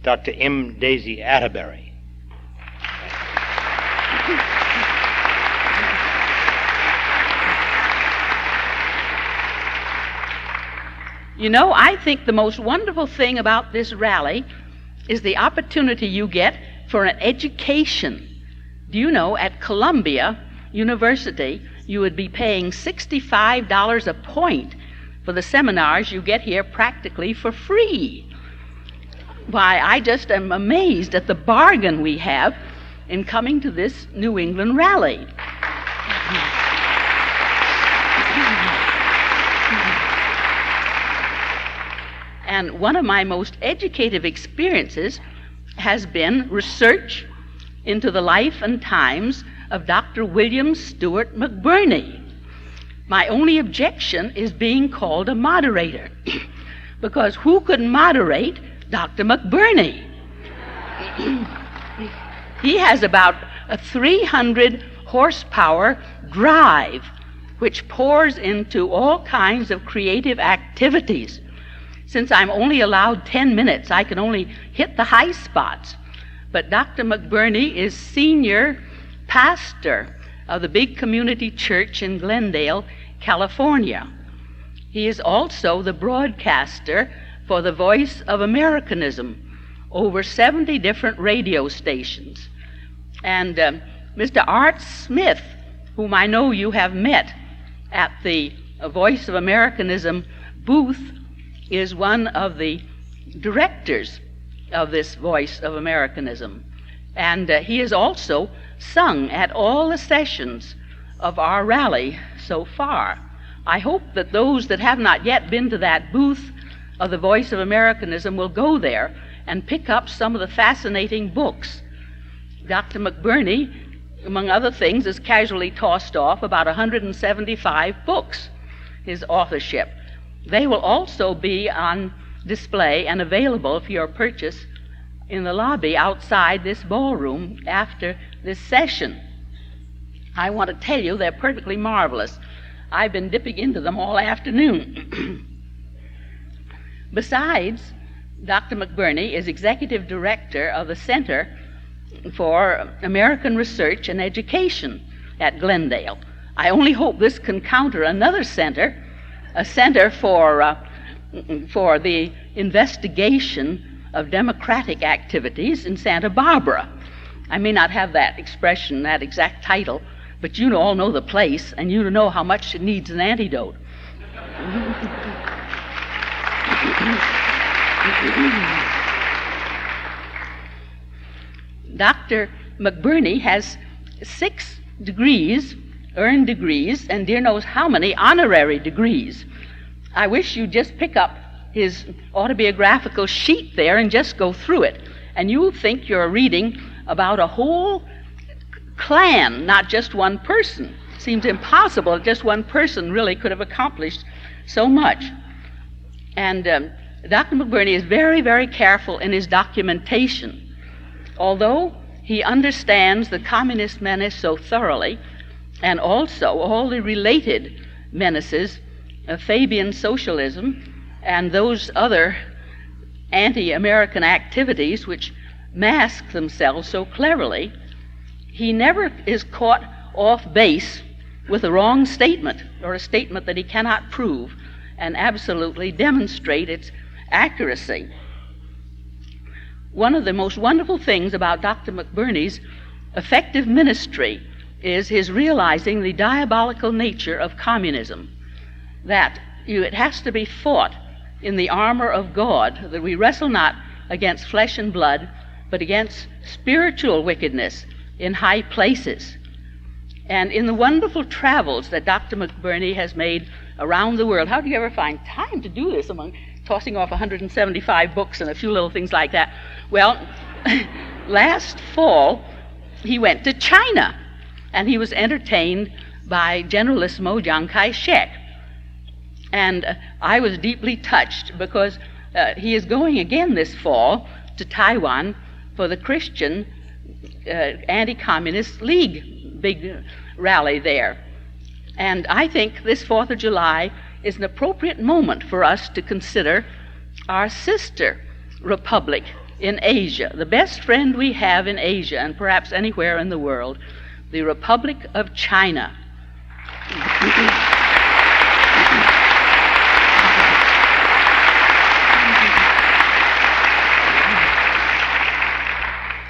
Dr. M. Daisy Atterbury. You know, I think the most wonderful thing about this rally is the opportunity you get for an education. Do you know, at Columbia University, you would be paying $65 a point for the seminars you get here practically for free. Why, I just am amazed at the bargain we have in coming to this New England rally. And one of my most educative experiences has been research into the life and times of Dr. William Steuart McBirnie. My only objection is being called a moderator, because who could moderate Dr. McBirnie? He has about a 300 horsepower drive, which pours into all kinds of creative activities. Since I'm only allowed 10 minutes, I can only hit the high spots. But Dr. McBirnie is senior pastor of the big community church in Glendale, California. He is also the broadcaster for the Voice of Americanism, over 70 different radio stations. And Mr. Art Smith, whom I know you have met at the Voice of Americanism booth, is one of the directors of this Voice of Americanism. And he has also sung at all the sessions of our rally so far. I hope that those that have not yet been to that booth of the Voice of Americanism will go there and pick up some of the fascinating books. Dr. McBirnie, among other things, has casually tossed off about 175 books, his authorship. They will also be on display and available for your purchase in the lobby outside this ballroom after this session. I want to tell you they're perfectly marvelous. I've been dipping into them all afternoon. Besides, Dr. McBirnie is executive director of the Center for American Research and Education at Glendale. I only hope this can counter another center, a center for the investigation of democratic activities in Santa Barbara. I may not have that expression, that exact title, but you all know the place, and you know how much it needs an antidote. Dr. McBirnie has 6 degrees, earned degrees, and dear knows how many honorary degrees. I wish you'd just pick up his autobiographical sheet there and just go through it, and you'll think you're reading about a whole clan, not just one person. It seems impossible that just one person really could have accomplished so much. And Dr. McBirnie is very, very careful in his documentation. Although he understands the communist menace so thoroughly, and also all the related menaces of Fabian socialism and those other anti-American activities which mask themselves so cleverly, he never is caught off base with a wrong statement or a statement that he cannot prove and absolutely demonstrate its accuracy. One of the most wonderful things about Dr. McBirnie's effective ministry is his realizing the diabolical nature of communism, that it has to be fought in the armor of God, that we wrestle not against flesh and blood, but against spiritual wickedness in high places. And in the wonderful travels that Dr. McBirnie has made around the world, how do you ever find time to do this among tossing off 175 books and a few little things like that? Well, last fall, he went to China, and he was entertained by Generalissimo Chiang Kai-shek. And I was deeply touched because he is going again this fall to Taiwan for the Christian Anti-Communist League big rally there. And I think this 4th of July is an appropriate moment for us to consider our sister republic in Asia, the best friend we have in Asia and perhaps anywhere in the world, the Republic of China.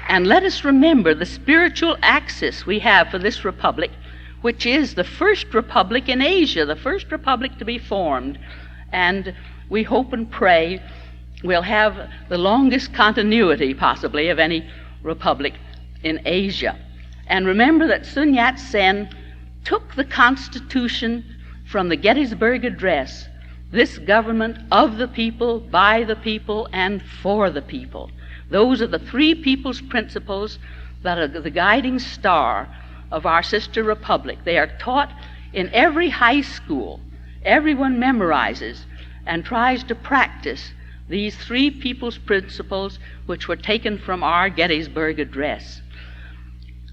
And let us remember the spiritual axis we have for this republic, which is the first republic in Asia, the first republic to be formed. And we hope and pray we'll have the longest continuity, possibly, of any republic in Asia. And remember that Sun Yat-sen took the Constitution from the Gettysburg Address, this government of the people, by the people, and for the people. Those are the three people's principles that are the guiding star of our sister republic. They are taught in every high school. Everyone memorizes and tries to practice these three people's principles which were taken from our Gettysburg Address.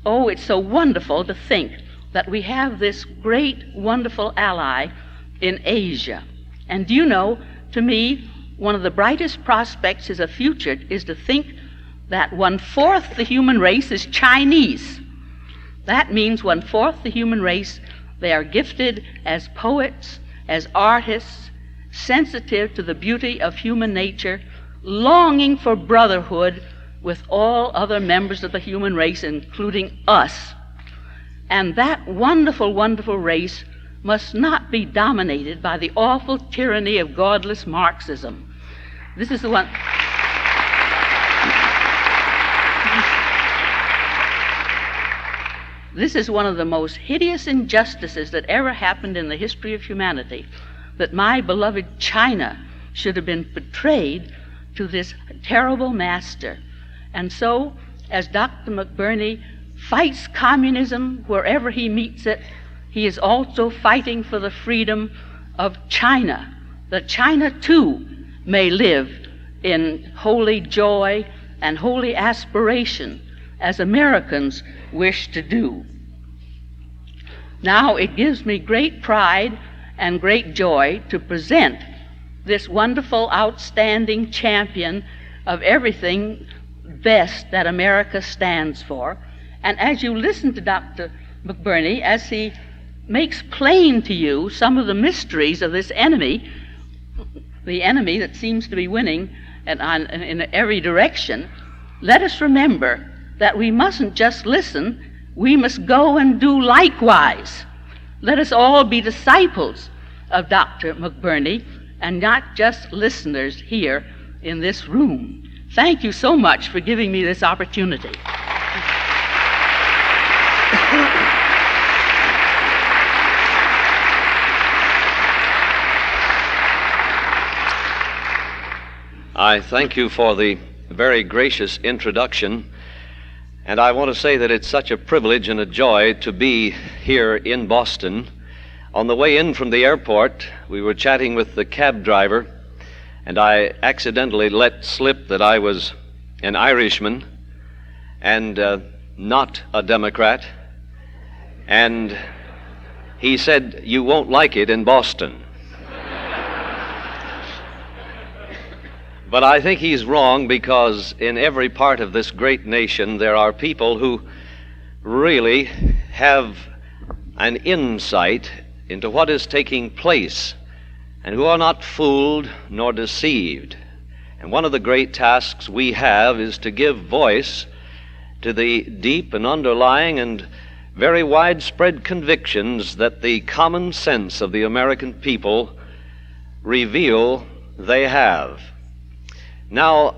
Oh, it's so wonderful to think that we have this great, wonderful ally in Asia. And do you know, to me, one of the brightest prospects as a future is to think that 1/4 the human race is Chinese. That means 1/4 the human race, they are gifted as poets, as artists, sensitive to the beauty of human nature, longing for brotherhood with all other members of the human race, including us. And that wonderful, wonderful race must not be dominated by the awful tyranny of godless Marxism. This is the one. This is one of the most hideous injustices that ever happened in the history of humanity, that my beloved China should have been betrayed to this terrible master. And so, as Dr. McBirnie fights communism wherever he meets it, he is also fighting for the freedom of China, that China too may live in holy joy and holy aspiration as Americans wish to do. Now it gives me great pride and great joy to present this wonderful, outstanding champion of everything best that America stands for. And as you listen to Dr. McBirnie, as he makes plain to you some of the mysteries of this enemy, the enemy that seems to be winning in every direction, let us remember that we mustn't just listen, we must go and do likewise. Let us all be disciples of Dr. McBirnie and not just listeners here in this room. Thank you so much for giving me this opportunity. I thank you for the very gracious introduction, and I want to say that it's such a privilege and a joy to be here in Boston. On the way in from the airport, we were chatting with the cab driver, and I accidentally let slip that I was an Irishman and not a Democrat, and he said, "You won't like it in Boston." But I think he's wrong, because in every part of this great nation there are people who really have an insight into what is taking place and who are not fooled nor deceived. And one of the great tasks we have is to give voice to the deep and underlying and very widespread convictions that the common sense of the American people reveal they have. Now,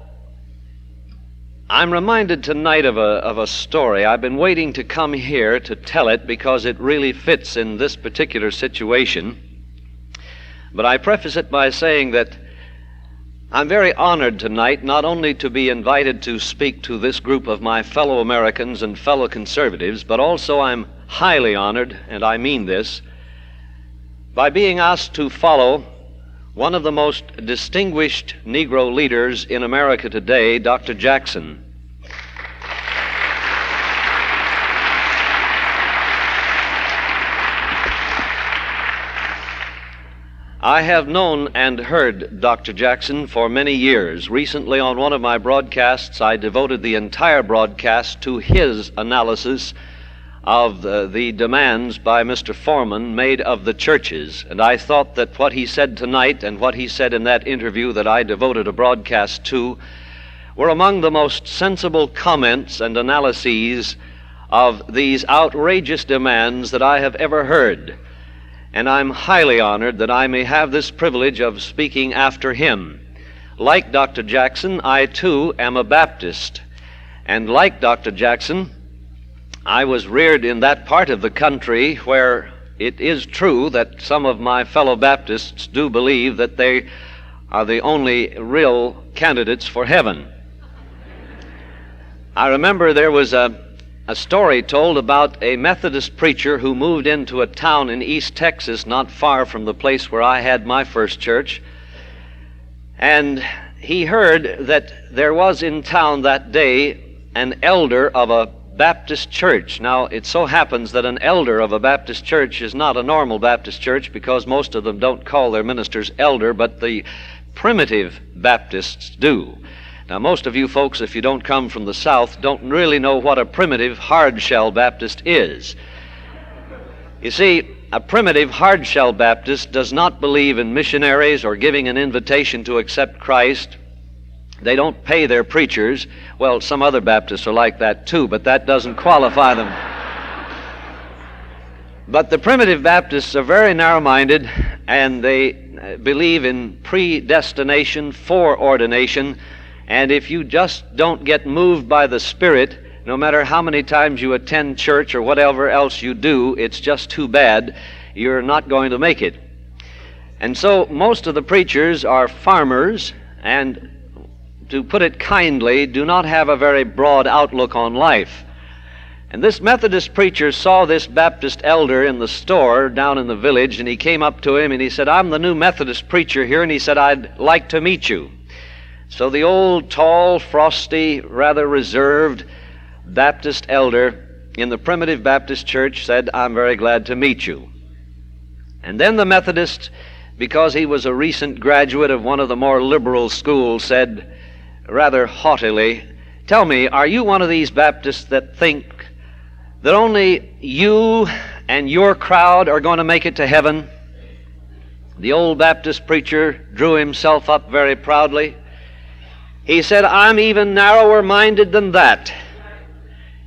I'm reminded tonight of a story. I've been waiting to come here to tell it because it really fits in this particular situation. But I preface it by saying that I'm very honored tonight not only to be invited to speak to this group of my fellow Americans and fellow conservatives, but also I'm highly honored, and I mean this, by being asked to follow one of the most distinguished Negro leaders in America today, Dr. Jackson. I have known and heard Dr. Jackson for many years. Recently, on one of my broadcasts, I devoted the entire broadcast to his analysis of the demands by Mr. Foreman made of the churches. And I thought that what he said tonight and what he said in that interview that I devoted a broadcast to were among the most sensible comments and analyses of these outrageous demands that I have ever heard. And I'm highly honored that I may have this privilege of speaking after him. Like Dr. Jackson, I too am a Baptist. And like Dr. Jackson, I was reared in that part of the country where it is true that some of my fellow Baptists do believe that they are the only real candidates for heaven. I remember there was a story told about a Methodist preacher who moved into a town in East Texas, not far from the place where I had my first church. And he heard that there was in town that day an elder of a Baptist church. Now, it so happens that an elder of a Baptist church is not a normal Baptist church because most of them don't call their ministers elder, but the primitive Baptists do. Now, most of you folks, if you don't come from the South, don't really know what a primitive hard-shell Baptist is. You see, a primitive hard-shell Baptist does not believe in missionaries or giving an invitation to accept Christ. They don't pay their preachers. Well, some other Baptists are like that too, but that doesn't qualify them. But the primitive Baptists are very narrow-minded, and they believe in predestination, foreordination. And if you just don't get moved by the Spirit, no matter how many times you attend church or whatever else you do, it's just too bad. You're not going to make it. And so most of the preachers are farmers, and to put it kindly, do not have a very broad outlook on life. And this Methodist preacher saw this Baptist elder in the store down in the village, and he came up to him and he said, "I'm the new Methodist preacher here," and he said, "I'd like to meet you." So the old, tall, frosty, rather reserved Baptist elder in the primitive Baptist church said, "I'm very glad to meet you." And then the Methodist, because he was a recent graduate of one of the more liberal schools, said rather haughtily, "Tell me, are you one of these Baptists that think that only you and your crowd are going to make it to heaven?" The old Baptist preacher drew himself up very proudly. He said, "I'm even narrower minded than that."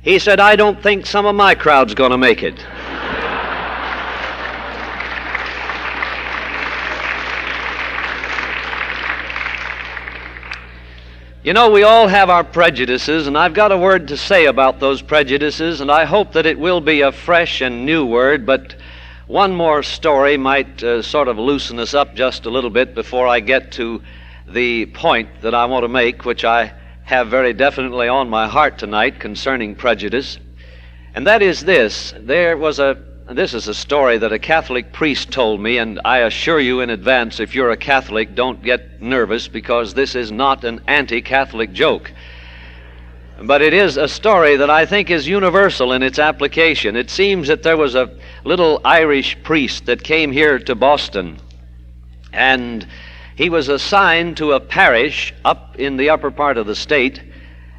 He said, "I don't think some of my crowd's going to make it." You know, we all have our prejudices, and I've got a word to say about those prejudices, and I hope that it will be a fresh and new word, but one more story might sort of loosen us up just a little bit before I get to the point that I want to make, which I have very definitely on my heart tonight concerning prejudice. And that is this. This is a story that a Catholic priest told me, and I assure you in advance, if you're a Catholic, don't get nervous, because this is not an anti-Catholic joke. But it is a story that I think is universal in its application. It seems that there was a little Irish priest that came here to Boston, and he was assigned to a parish up in the upper part of the state,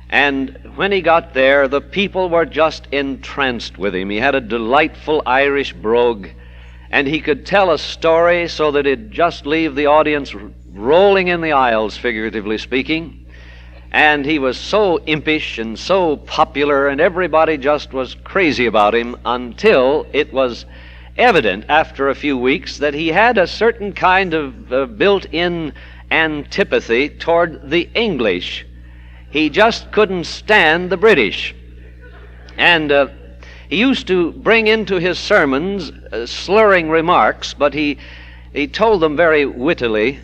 and when he got there, the people were just entranced with him. He had a delightful Irish brogue, and he could tell a story so that it'd just leave the audience rolling in the aisles, figuratively speaking. And he was so impish and so popular, and everybody just was crazy about him, until it was evident after a few weeks that he had a certain kind of built-in antipathy toward the English. He just couldn't stand the British. And he used to bring into his sermons slurring remarks, but he told them very wittily,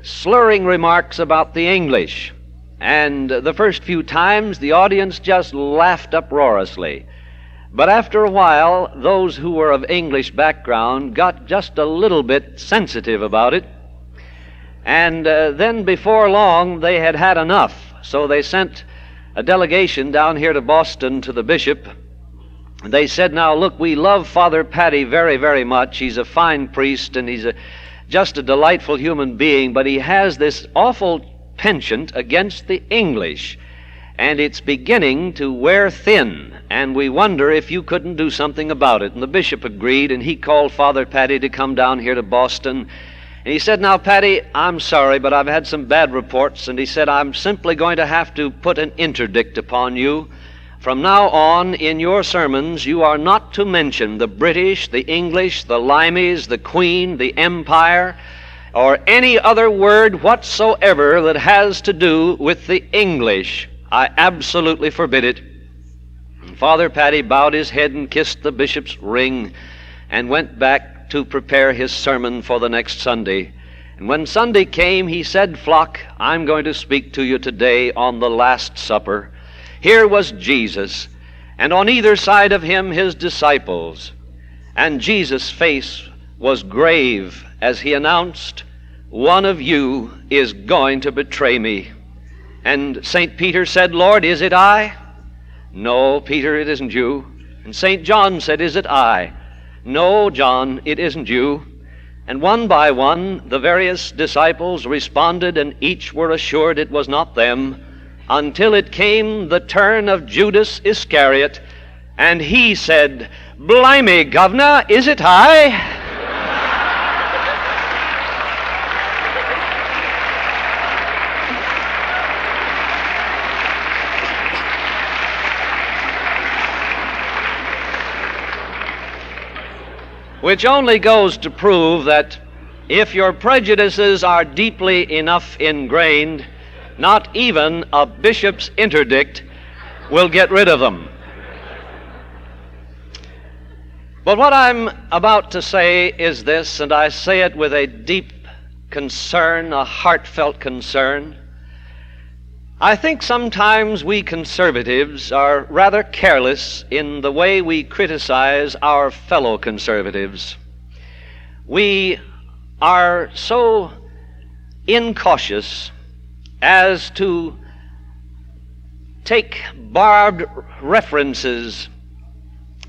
slurring remarks about the English. And the first few times, the audience just laughed uproariously. But after a while, those who were of English background got just a little bit sensitive about it. And then before long, they had had enough. So they sent a delegation down here to Boston to the bishop. They said, "Now look, we love Father Paddy very, very much. He's a fine priest, and he's just a delightful human being, but he has this awful penchant against the English, and it's beginning to wear thin, and we wonder if you couldn't do something about it. And the bishop agreed, and he called Father Paddy to come down here to Boston. And he said, "Now, Paddy, I'm sorry, but I've had some bad reports," and he said, "I'm simply going to have to put an interdict upon you. From now on, in your sermons, you are not to mention the British, the English, the Limeys, the Queen, the Empire, or any other word whatsoever that has to do with the English. I absolutely forbid it." And Father Paddy bowed his head and kissed the bishop's ring and went back to prepare his sermon for the next Sunday. And when Sunday came, he said, "Flock, I'm going to speak to you today on the Last Supper." Here was Jesus, and on either side of him his disciples. And Jesus' face was grave as he announced, "One of you is going to betray me." And St. Peter said, "Lord, is it I?" "No, Peter, it isn't you." And St. John said, "Is it I?" "No, John, it isn't you." And one by one, the various disciples responded, and each were assured it was not them, until it came the turn of Judas Iscariot, and he said, "Blimey, governor, is it I?" Which only goes to prove that if your prejudices are deeply enough ingrained, not even a bishop's interdict will get rid of them. But what I'm about to say is this, and I say it with a deep concern, a heartfelt concern. I think sometimes we conservatives are rather careless in the way we criticize our fellow conservatives. We are so incautious as to take barbed references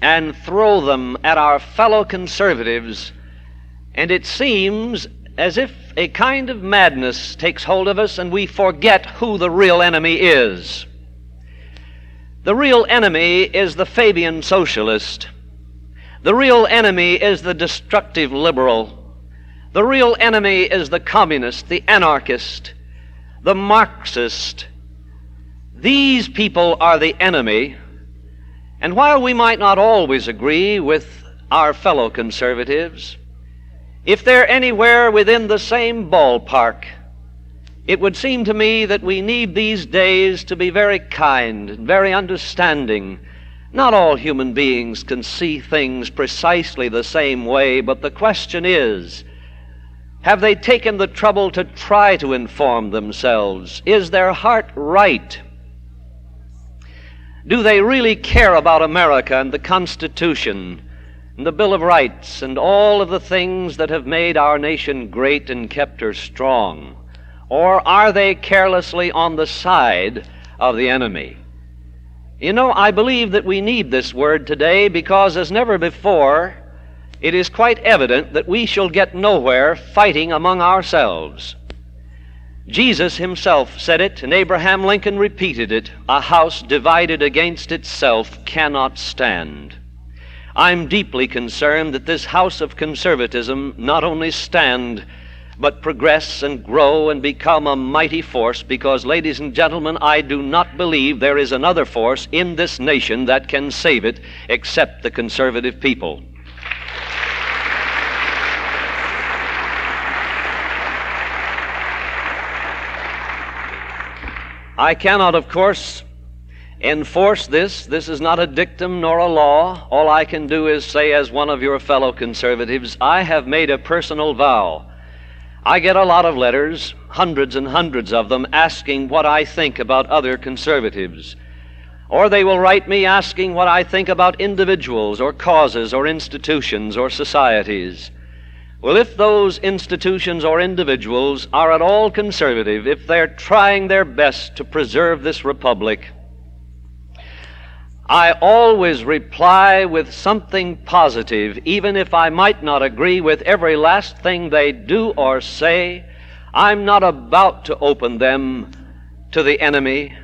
and throw them at our fellow conservatives, and it seems as if a kind of madness takes hold of us and we forget who the real enemy is. The real enemy is the Fabian socialist. The real enemy is the destructive liberal. The real enemy is the communist, the anarchist, the Marxist. These people are the enemy, and while we might not always agree with our fellow conservatives, if they're anywhere within the same ballpark, it would seem to me that we need these days to be very kind and very understanding. Not all human beings can see things precisely the same way, but the question is, have they taken the trouble to try to inform themselves? Is their heart right? Do they really care about America and the Constitution and the Bill of Rights and all of the things that have made our nation great and kept her strong? Or are they carelessly on the side of the enemy? You know, I believe that we need this word today because as never before, it is quite evident that we shall get nowhere fighting among ourselves. Jesus himself said it, and Abraham Lincoln repeated it, "A house divided against itself cannot stand." I'm deeply concerned that this house of conservatism not only stand, but progress and grow and become a mighty force, because, ladies and gentlemen, I do not believe there is another force in this nation that can save it except the conservative people. I cannot, of course, enforce this. This is not a dictum nor a law. All I can do is say, as one of your fellow conservatives, I have made a personal vow. I get a lot of letters, hundreds and hundreds of them, asking what I think about other conservatives. Or they will write me asking what I think about individuals or causes or institutions or societies. Well, if those institutions or individuals are at all conservative, if they're trying their best to preserve this republic, I always reply with something positive, even if I might not agree with every last thing they do or say. I'm not about to open them to the enemy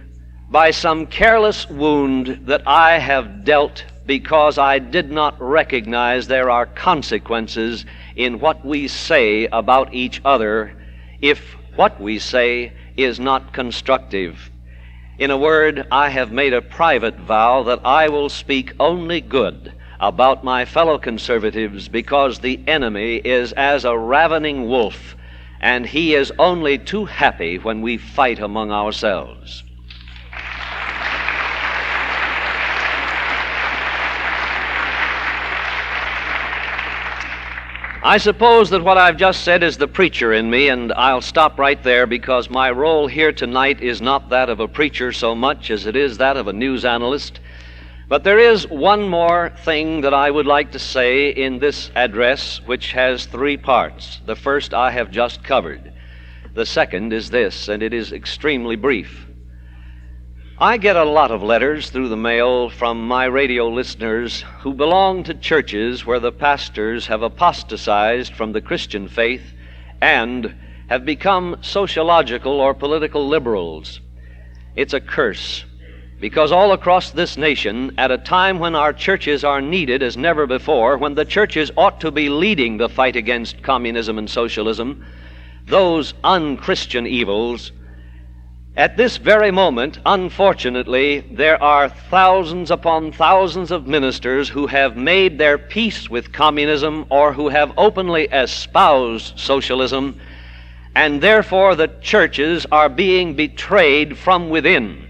by some careless wound that I have dealt because I did not recognize there are consequences in what we say about each other if what we say is not constructive. In a word, I have made a private vow that I will speak only good about my fellow conservatives because the enemy is as a ravening wolf, and he is only too happy when we fight among ourselves. I suppose that what I've just said is the preacher in me, and I'll stop right there because my role here tonight is not that of a preacher so much as it is that of a news analyst. But there is one more thing that I would like to say in this address, which has three parts. The first I have just covered. The second is this, and it is extremely brief. I get a lot of letters through the mail from my radio listeners who belong to churches where the pastors have apostatized from the Christian faith and have become sociological or political liberals. It's a curse, because all across this nation, at a time when our churches are needed as never before, when the churches ought to be leading the fight against communism and socialism, those unchristian evils, at this very moment, unfortunately, there are thousands upon thousands of ministers who have made their peace with communism or who have openly espoused socialism, and therefore the churches are being betrayed from within.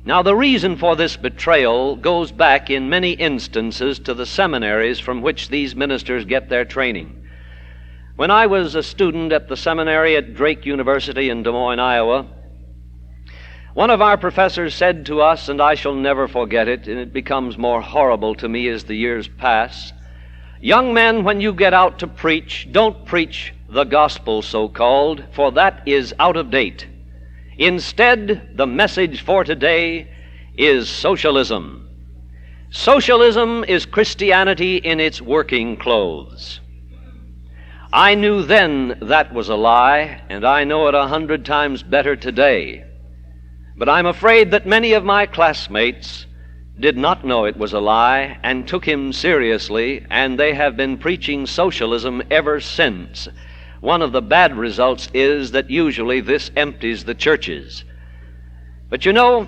Now, the reason for this betrayal goes back in many instances to the seminaries from which these ministers get their training. When I was a student at the seminary at Drake University in Des Moines, Iowa, one of our professors said to us, and I shall never forget it, and it becomes more horrible to me as the years pass, "Young men, when you get out to preach, don't preach the gospel, so-called, for that is out of date. Instead, the message for today is socialism. Socialism is Christianity in its working clothes." I knew then that was a lie, and I know it 100 times better today. But I'm afraid that many of my classmates did not know it was a lie and took him seriously, and they have been preaching socialism ever since. One of the bad results is that usually this empties the churches. But you know,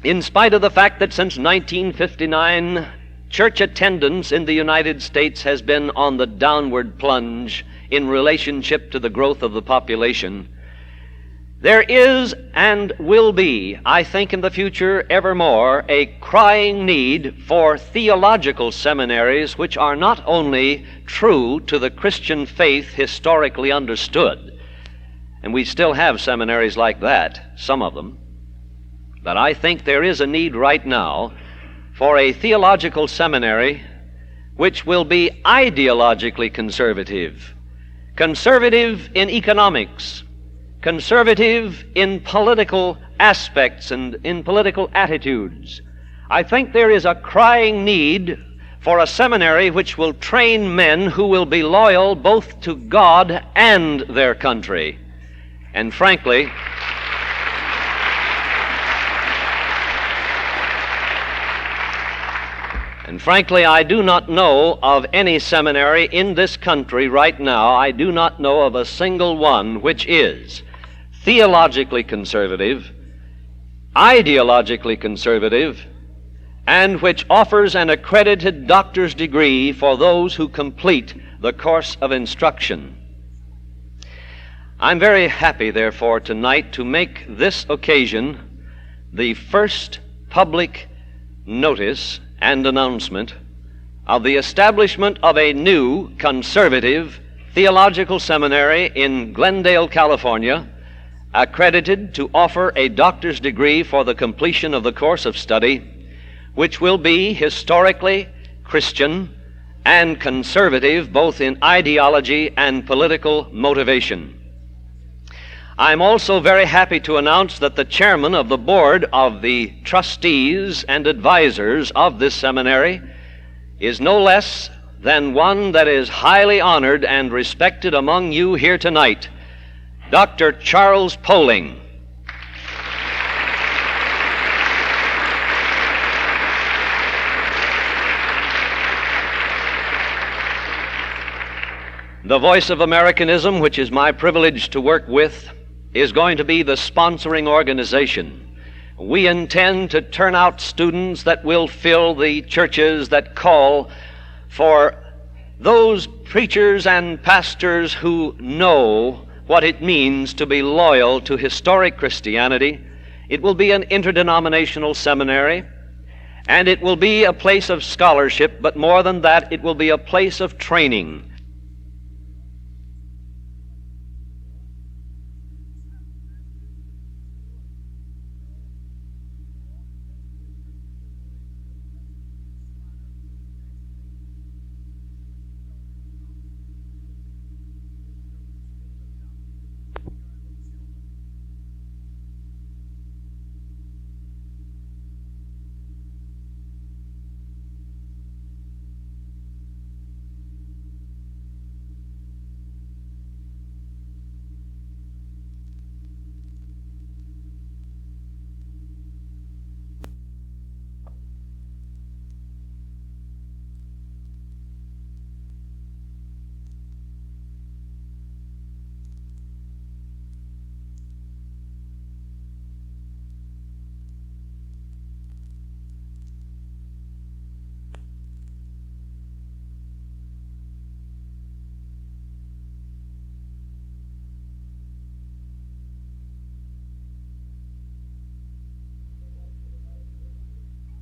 in spite of the fact that since 1959, church attendance in the United States has been on the downward plunge in relationship to the growth of the population, there is and will be, I think in the future evermore, a crying need for theological seminaries which are not only true to the Christian faith historically understood, and we still have seminaries like that, some of them, but I think there is a need right now for a theological seminary which will be ideologically conservative, conservative in economics, conservative in political aspects and in political attitudes. I think there is a crying need for a seminary which will train men who will be loyal both to God and their country. And frankly, I do not know of any seminary in this country right now, I do not know of a single one which is theologically conservative, ideologically conservative, and which offers an accredited doctor's degree for those who complete the course of instruction. I'm very happy, therefore, tonight to make this occasion the first public notice and announcement of the establishment of a new conservative theological seminary in Glendale, California, accredited to offer a doctor's degree for the completion of the course of study, which will be historically Christian and conservative both in ideology and political motivation. I'm also very happy to announce that the chairman of the board of the trustees and advisors of this seminary is no less than one that is highly honored and respected among you here tonight, Dr. Charles Poling. The Voice of Americanism, which is my privilege to work with, is going to be the sponsoring organization. We intend to turn out students that will fill the churches that call for those preachers and pastors who know what it means to be loyal to historic Christianity. It will be an interdenominational seminary, and it will be a place of scholarship, but more than that, it will be a place of training.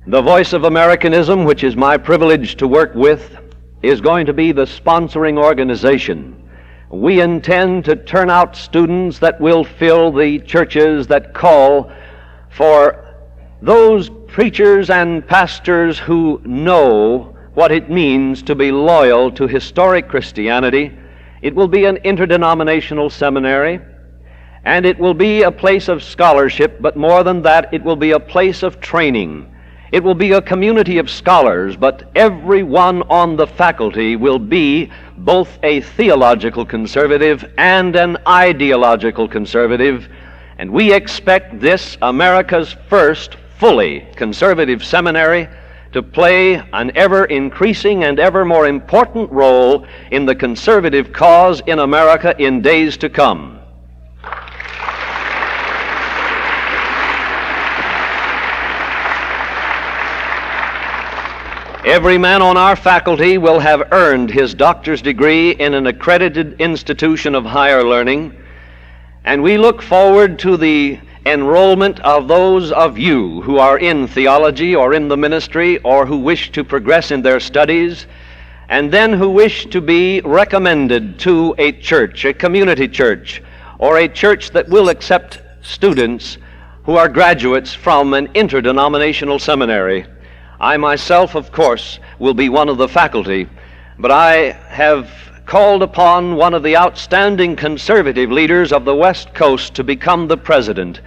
The Voice of Americanism, which is my privilege to work with, is going to be the sponsoring organization. We intend to turn out students that will fill the churches that call for those preachers and pastors who know what it means to be loyal to historic Christianity. It will be an interdenominational seminary, and it will be a place of scholarship, but more than that, it will be a place of training. It will be a community of scholars, but everyone on the faculty will be both a theological conservative and an ideological conservative, and we expect this, America's first fully conservative seminary, to play an ever-increasing and ever more important role in the conservative cause in America in days to come. Every man on our faculty will have earned his doctor's degree in an accredited institution of higher learning, and we look forward to the enrollment of those of you who are in theology or in the ministry or who wish to progress in their studies, and then who wish to be recommended to a church, a community church, or a church that will accept students who are graduates from an interdenominational seminary. I myself, of course, will be one of the faculty, but I have called upon one of the outstanding conservative leaders of the West Coast to become the president,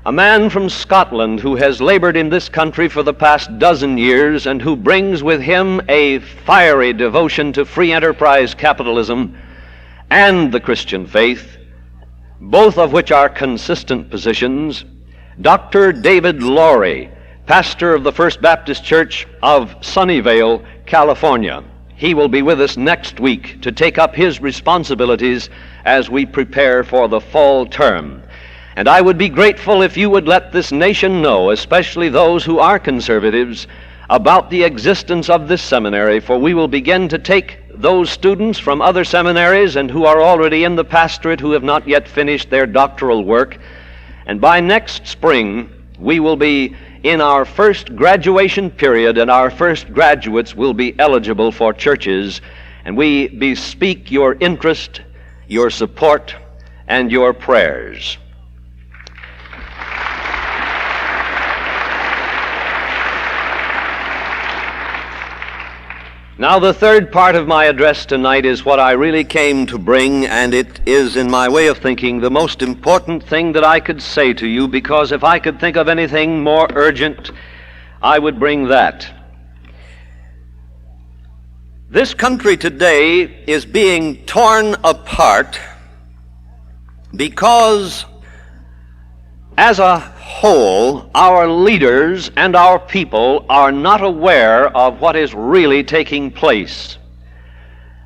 a man from Scotland who has labored in this country for the past dozen years and who brings with him a fiery devotion to free enterprise capitalism and the Christian faith, both of which are consistent positions. Dr. David Laurie, pastor of the First Baptist Church of Sunnyvale, California. He will be with us next week to take up his responsibilities as we prepare for the fall term. And I would be grateful if you would let this nation know, especially those who are conservatives, about the existence of this seminary, for we will begin to take those students from other seminaries and who are already in the pastorate who have not yet finished their doctoral work. And by next spring, we will be in our first graduation period, and our first graduates will be eligible for churches, and we bespeak your interest, your support, and your prayers. Now, the third part of my address tonight is what I really came to bring, and it is, in my way of thinking, the most important thing that I could say to you, because if I could think of anything more urgent, I would bring that. This country today is being torn apart because, as a whole, our leaders and our people are not aware of what is really taking place.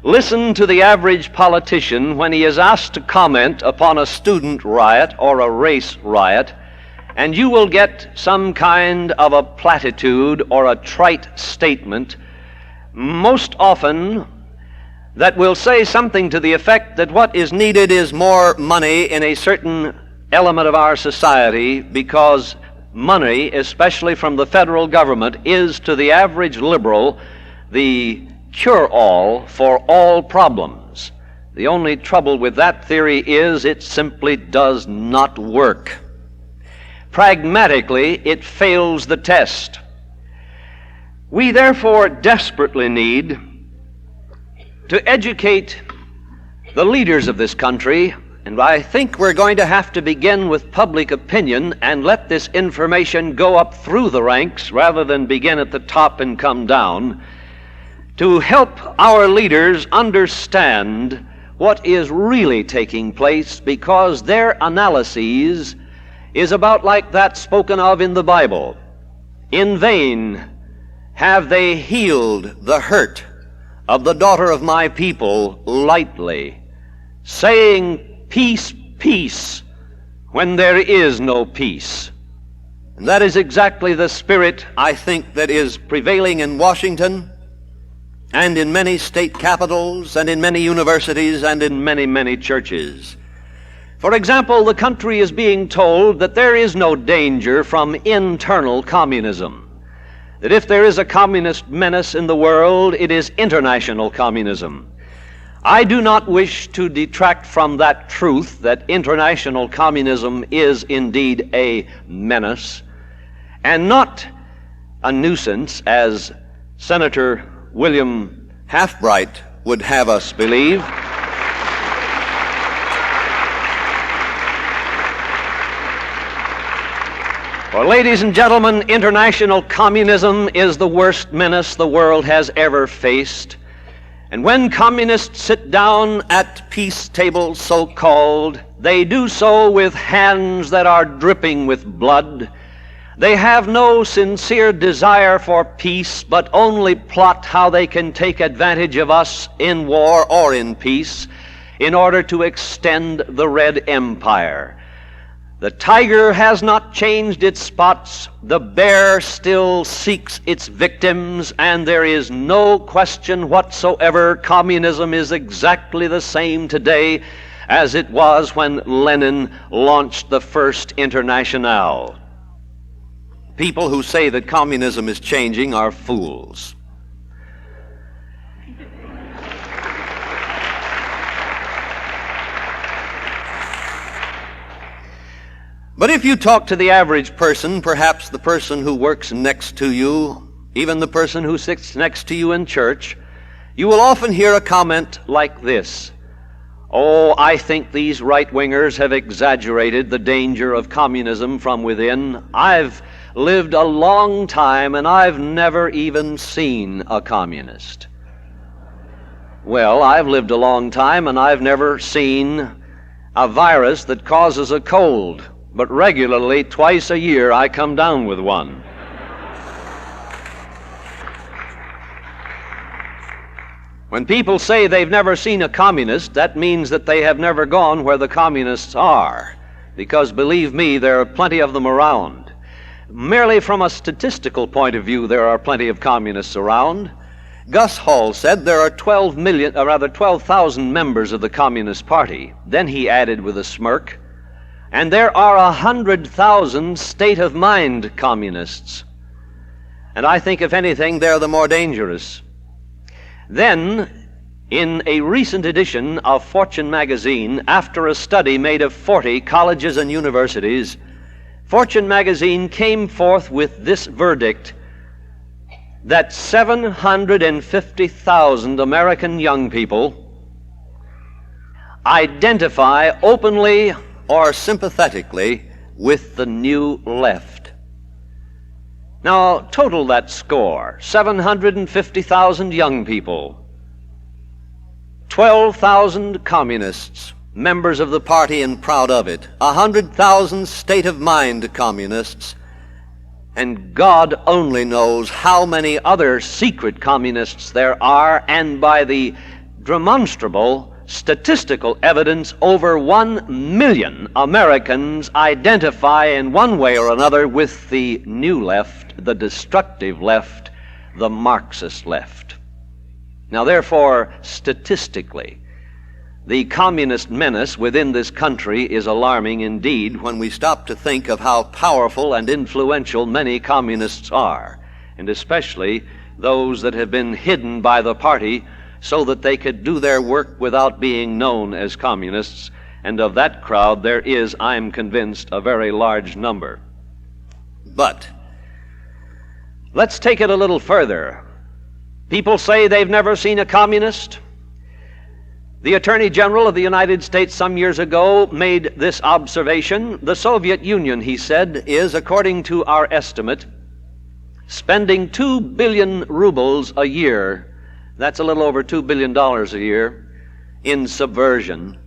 Listen to the average politician when he is asked to comment upon a student riot or a race riot, and you will get some kind of a platitude or a trite statement, most often that will say something to the effect that what is needed is more money in a certain element of our society, because money, especially from the federal government, is to the average liberal the cure-all for all problems. The only trouble with that theory is it simply does not work. Pragmatically, it fails the test. We therefore desperately need to educate the leaders of this country, and I think we're going to have to begin with public opinion and let this information go up through the ranks rather than begin at the top and come down, to help our leaders understand what is really taking place, because their analyses is about like that spoken of in the Bible. In vain have they healed the hurt of the daughter of my people lightly, saying, peace, peace, when there is no peace. And that is exactly the spirit, I think, that is prevailing in Washington and in many state capitals and in many universities and in many, many churches. For example, the country is being told that there is no danger from internal communism, that if there is a communist menace in the world, it is international communism. I do not wish to detract from that truth that international communism is indeed a menace and not a nuisance, as Senator William Halfbright would have us believe. For, ladies and gentlemen, international communism is the worst menace the world has ever faced. And when communists sit down at peace tables, so-called, they do so with hands that are dripping with blood. They have no sincere desire for peace, but only plot how they can take advantage of us in war or in peace in order to extend the Red Empire. The tiger has not changed its spots. The bear still seeks its victims, and there is no question whatsoever communism is exactly the same today as it was when Lenin launched the first Internationale. People who say that communism is changing are fools. But if you talk to the average person, perhaps the person who works next to you, even the person who sits next to you in church, you will often hear a comment like this: "Oh, I think these right-wingers have exaggerated the danger of communism from within. I've lived a long time and I've never even seen a communist." Well, I've lived a long time and I've never seen a virus that causes a cold. But regularly, twice a year, I come down with one. When people say they've never seen a communist, that means that they have never gone where the communists are, because believe me, there are plenty of them around. Merely from a statistical point of view, there are plenty of communists around. Gus Hall said there are 12,000 members of the Communist Party. Then he added with a smirk, and there are 100,000 state-of-mind communists. And I think, if anything, they're the more dangerous. Then, in a recent edition of Fortune magazine, after a study made of 40 colleges and universities, Fortune magazine came forth with this verdict: that 750,000 American young people identify openly or sympathetically with the New Left. Now, total that score: 750,000 young people, 12,000 communists, members of the party and proud of it, 100,000 state-of-mind communists, and God only knows how many other secret communists there are, and by the demonstrable statistical evidence, over 1 million Americans identify in one way or another with the New Left, the destructive left, the Marxist left. Now, therefore, statistically, the communist menace within this country is alarming indeed when we stop to think of how powerful and influential many communists are, and especially those that have been hidden by the party so that they could do their work without being known as communists, and of that crowd there is, I'm convinced, a very large number. But let's take it a little further. People say they've never seen a communist. The Attorney General of the United States some years ago made this observation: the Soviet Union, he said, is, according to our estimate, spending 2 billion rubles a year, that's a little over $2 billion a year, in subversion,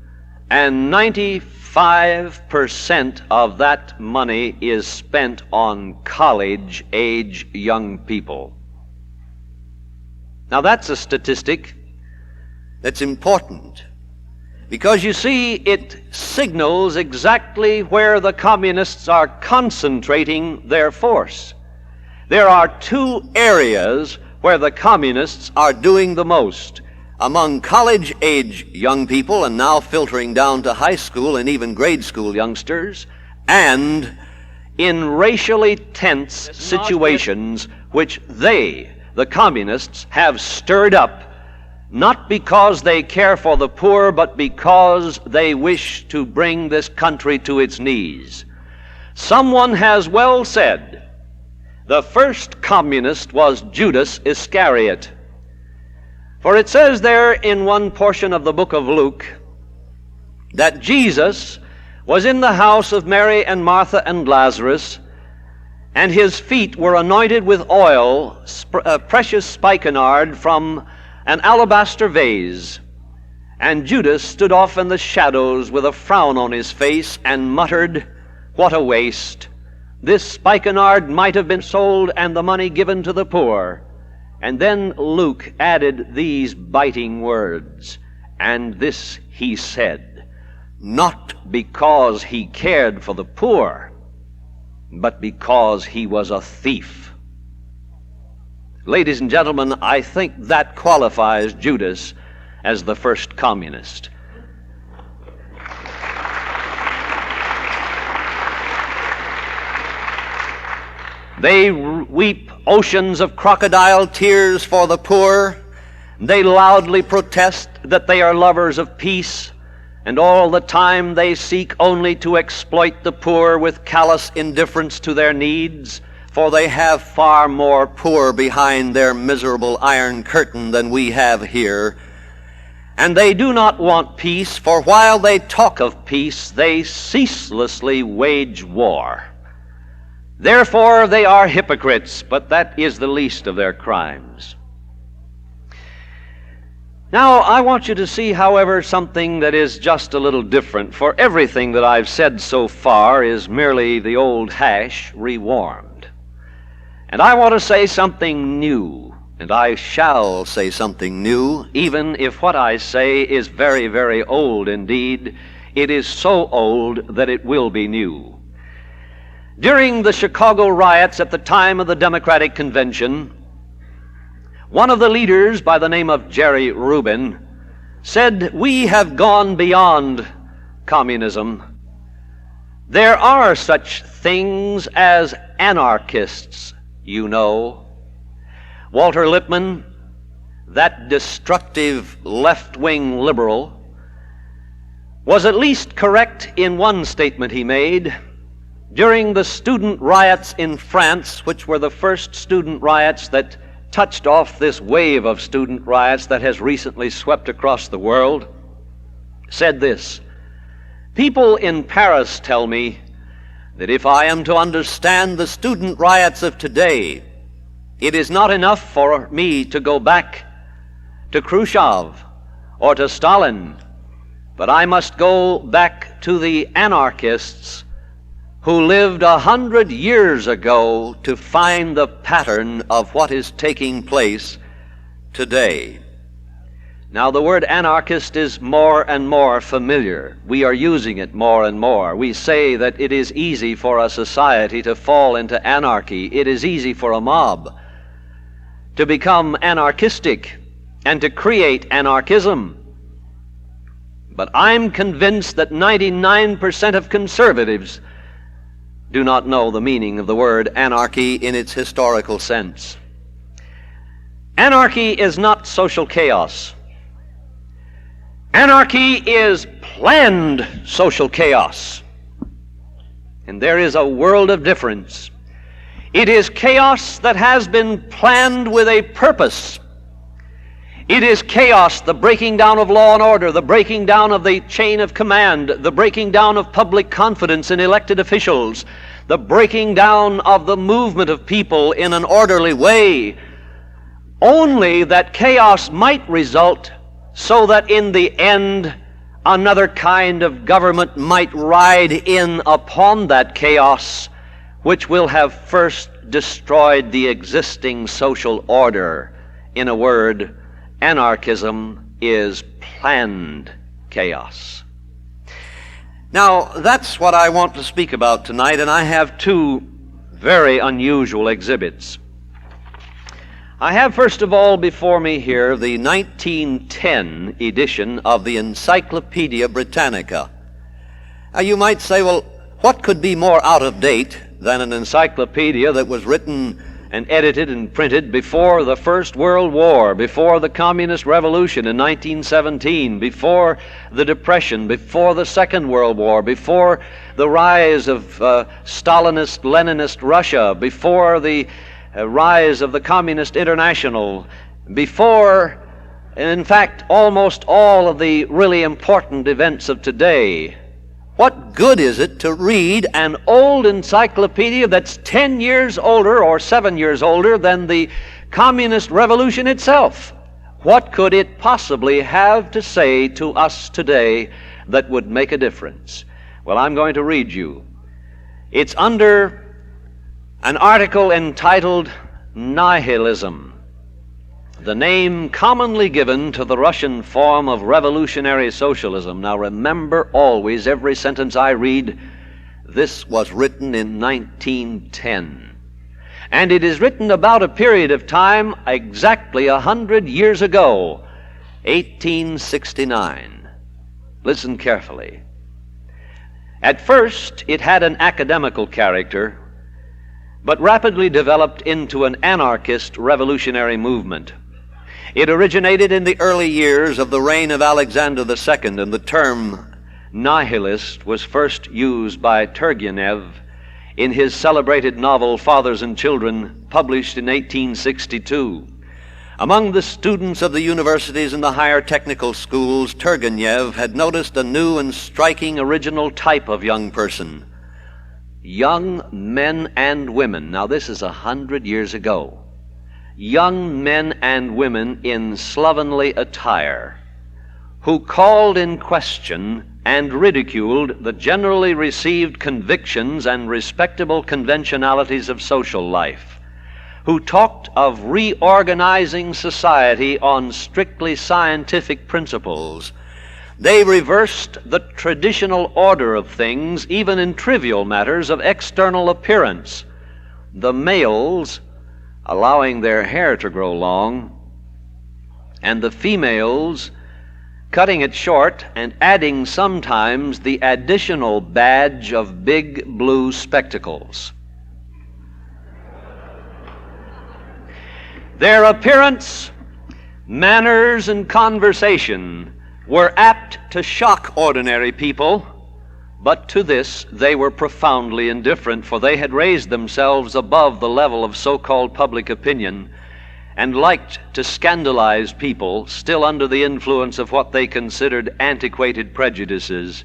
and 95% of that money is spent on college-age young people. Now, that's a statistic that's important, because you see, it signals exactly where the communists are concentrating their force. There are two areas where the communists are doing the most: among college-age young people, and now filtering down to high school and even grade school youngsters, and in racially tense situations which they, the communists, have stirred up, not because they care for the poor, but because they wish to bring this country to its knees. Someone has well said, the first communist was Judas Iscariot. For it says there in one portion of the book of Luke that Jesus was in the house of Mary and Martha and Lazarus, and his feet were anointed with oil, precious spikenard from an alabaster vase. And Judas stood off in the shadows with a frown on his face and muttered, "What a waste! This spikenard might have been sold and the money given to the poor." And then Luke added these biting words, "And this he said, not because he cared for the poor, but because he was a thief." Ladies and gentlemen, I think that qualifies Judas as the first communist. They weep oceans of crocodile tears for the poor. They loudly protest that they are lovers of peace, and all the time they seek only to exploit the poor with callous indifference to their needs, for they have far more poor behind their miserable iron curtain than we have here. And they do not want peace, for while they talk of peace, they ceaselessly wage war. Therefore, they are hypocrites, but that is the least of their crimes. Now, I want you to see, however, something that is just a little different, for everything that I've said so far is merely the old hash rewarmed. And I want to say something new, and I shall say something new, even if what I say is very, very old indeed. It is so old that it will be new. During the Chicago riots at the time of the Democratic Convention, one of the leaders, by the name of Jerry Rubin, said, "We have gone beyond communism. There are such things as anarchists, you know." Walter Lippmann, that destructive left-wing liberal, was at least correct in one statement he made. During the student riots in France, which were the first student riots that touched off this wave of student riots that has recently swept across the world, said this: "People in Paris tell me that if I am to understand the student riots of today, it is not enough for me to go back to Khrushchev or to Stalin, but I must go back to the anarchists who lived 100 years ago to find the pattern of what is taking place today." Now, the word anarchist is more and more familiar. We are using it more and more. We say that it is easy for a society to fall into anarchy. It is easy for a mob to become anarchistic and to create anarchism. But I'm convinced that 99% of conservatives do not know the meaning of the word anarchy in its historical sense. Anarchy is not social chaos. Anarchy is planned social chaos. And there is a world of difference. It is chaos that has been planned with a purpose. It is chaos, the breaking down of law and order, the breaking down of the chain of command, the breaking down of public confidence in elected officials, the breaking down of the movement of people in an orderly way, only that chaos might result so that in the end another kind of government might ride in upon that chaos, which will have first destroyed the existing social order. In a word, anarchism is planned chaos. Now, that's what I want to speak about tonight, and I have two very unusual exhibits. I have, first of all, before me here the 1910 edition of the Encyclopedia Britannica. Now, you might say, well, what could be more out of date than an encyclopedia that was written and edited and printed before the First World War, before the Communist Revolution in 1917, before the Depression, before the Second World War, before the rise of Stalinist, Leninist Russia, before the rise of the Communist International, before, in fact, almost all of the really important events of today. What good is it to read an old encyclopedia that's 10 years older or 7 years older than the Communist Revolution itself? What could it possibly have to say to us today that would make a difference? Well, I'm going to read you. It's under an article entitled Nihilism, the name commonly given to the Russian form of revolutionary socialism. Now remember always, every sentence I read, this was written in 1910. And it is written about a period of time exactly 100 years ago, 1869. Listen carefully. At first, it had an academical character, but rapidly developed into an anarchist revolutionary movement. It originated in the early years of the reign of Alexander II, and the term nihilist was first used by Turgenev in his celebrated novel Fathers and Children, published in 1862. Among the students of the universities and the higher technical schools, Turgenev had noticed a new and striking original type of young person. Young men and women. Now this is 100 years ago. Young men and women in slovenly attire, who called in question and ridiculed the generally received convictions and respectable conventionalities of social life, who talked of reorganizing society on strictly scientific principles. They reversed the traditional order of things, even in trivial matters of external appearance. The males allowing their hair to grow long, and the females cutting it short and adding sometimes the additional badge of big blue spectacles. Their appearance, manners, and conversation were apt to shock ordinary people, but to this they were profoundly indifferent, for they had raised themselves above the level of so-called public opinion, and liked to scandalize people still under the influence of what they considered antiquated prejudices.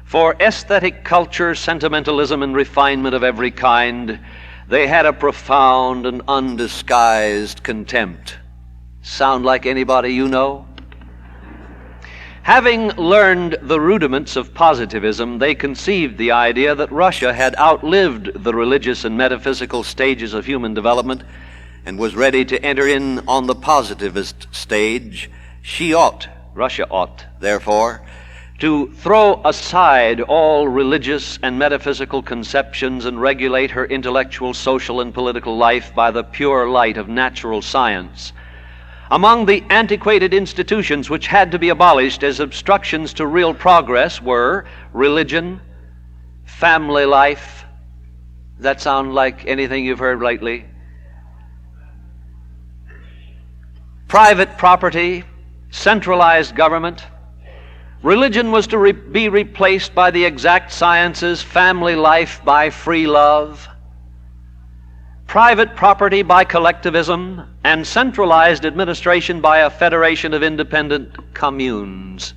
For aesthetic culture, sentimentalism, and refinement of every kind, they had a profound and undisguised contempt. Sound like anybody you know? Having learned the rudiments of positivism, they conceived the idea that Russia had outlived the religious and metaphysical stages of human development and was ready to enter in on the positivist stage. Russia ought, therefore, to throw aside all religious and metaphysical conceptions and regulate her intellectual, social, and political life by the pure light of natural science. Among the antiquated institutions which had to be abolished as obstructions to real progress were religion, family life. Does that sound like anything you've heard lately? Private property, centralized government. Religion was to be replaced by the exact sciences, family life by free love, private property by collectivism, and centralized administration by a federation of independent communes.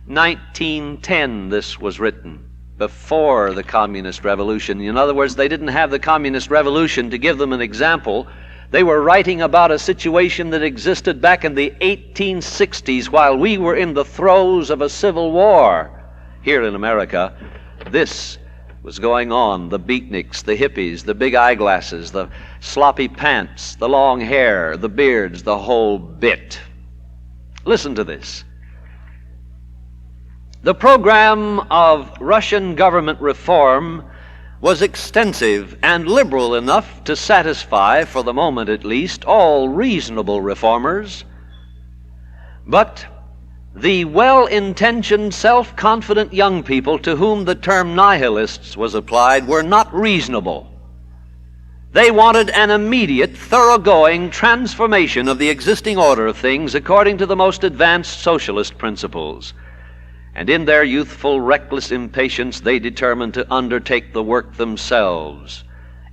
1910 this was written, before the Communist Revolution. In other words, they didn't have the Communist Revolution to give them an example. They were writing about a situation that existed back in the 1860s while we were in the throes of a civil war here in America. This was going on. The beatniks, the hippies, the big eyeglasses, the sloppy pants, the long hair, the beards, the whole bit. Listen to this. The program of Russian government reform was extensive and liberal enough to satisfy, for the moment at least, all reasonable reformers. But the well-intentioned, self-confident young people to whom the term nihilists was applied were not reasonable. They wanted an immediate, thoroughgoing transformation of the existing order of things according to the most advanced socialist principles. And in their youthful, reckless impatience, they determined to undertake the work themselves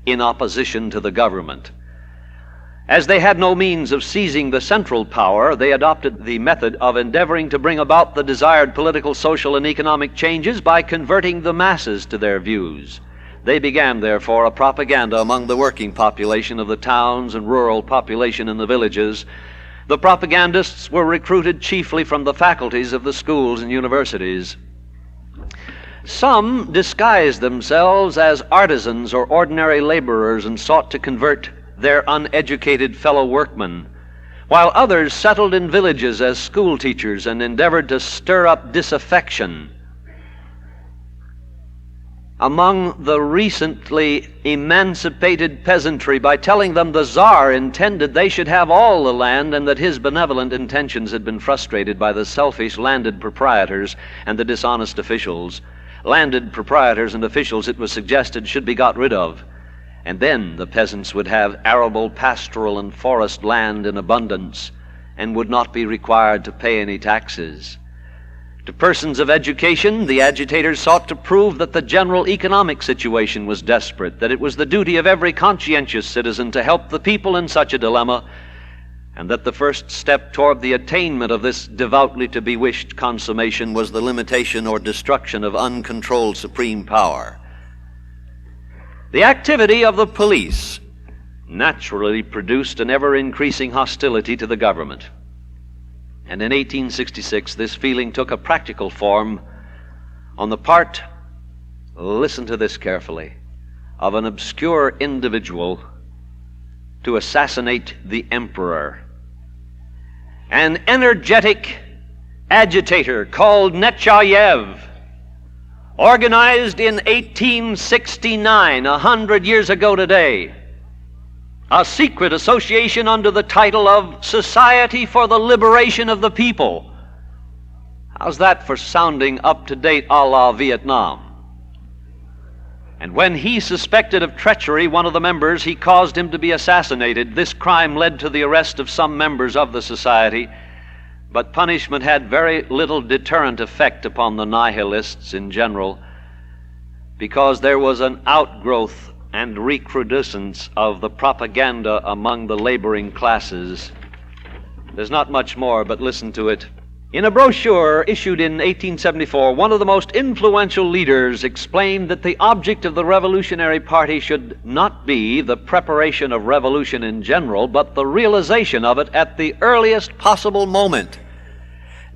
in opposition to the government. As they had no means of seizing the central power, they adopted the method of endeavoring to bring about the desired political, social, and economic changes by converting the masses to their views. They began, therefore, a propaganda among the working population of the towns and rural population in the villages. The propagandists were recruited chiefly from the faculties of the schools and universities. Some disguised themselves as artisans or ordinary laborers and sought to convert their uneducated fellow workmen, while others settled in villages as school teachers and endeavored to stir up disaffection among the recently emancipated peasantry by telling them the Tsar intended they should have all the land and that his benevolent intentions had been frustrated by the selfish landed proprietors and the dishonest officials. Landed proprietors and officials, it was suggested, should be got rid of. And then the peasants would have arable, pastoral, and forest land in abundance and would not be required to pay any taxes. To persons of education, the agitators sought to prove that the general economic situation was desperate, that it was the duty of every conscientious citizen to help the people in such a dilemma, and that the first step toward the attainment of this devoutly to be wished consummation was the limitation or destruction of uncontrolled supreme power. The activity of the police naturally produced an ever-increasing hostility to the government. And in 1866, this feeling took a practical form on the part, listen to this carefully, of an obscure individual to assassinate the emperor. An energetic agitator called Nechayev, organized in 1869, 100 years ago today, a secret association under the title of Society for the Liberation of the People. How's that for sounding up-to-date a la Vietnam? And when he suspected of treachery one of the members, he caused him to be assassinated. This crime led to the arrest of some members of the society, but punishment had very little deterrent effect upon the nihilists in general, because there was an outgrowth and recrudescence of the propaganda among the laboring classes. There's not much more, but listen to it. In a brochure issued in 1874, one of the most influential leaders explained that the object of the Revolutionary Party should not be the preparation of revolution in general, but the realization of it at the earliest possible moment.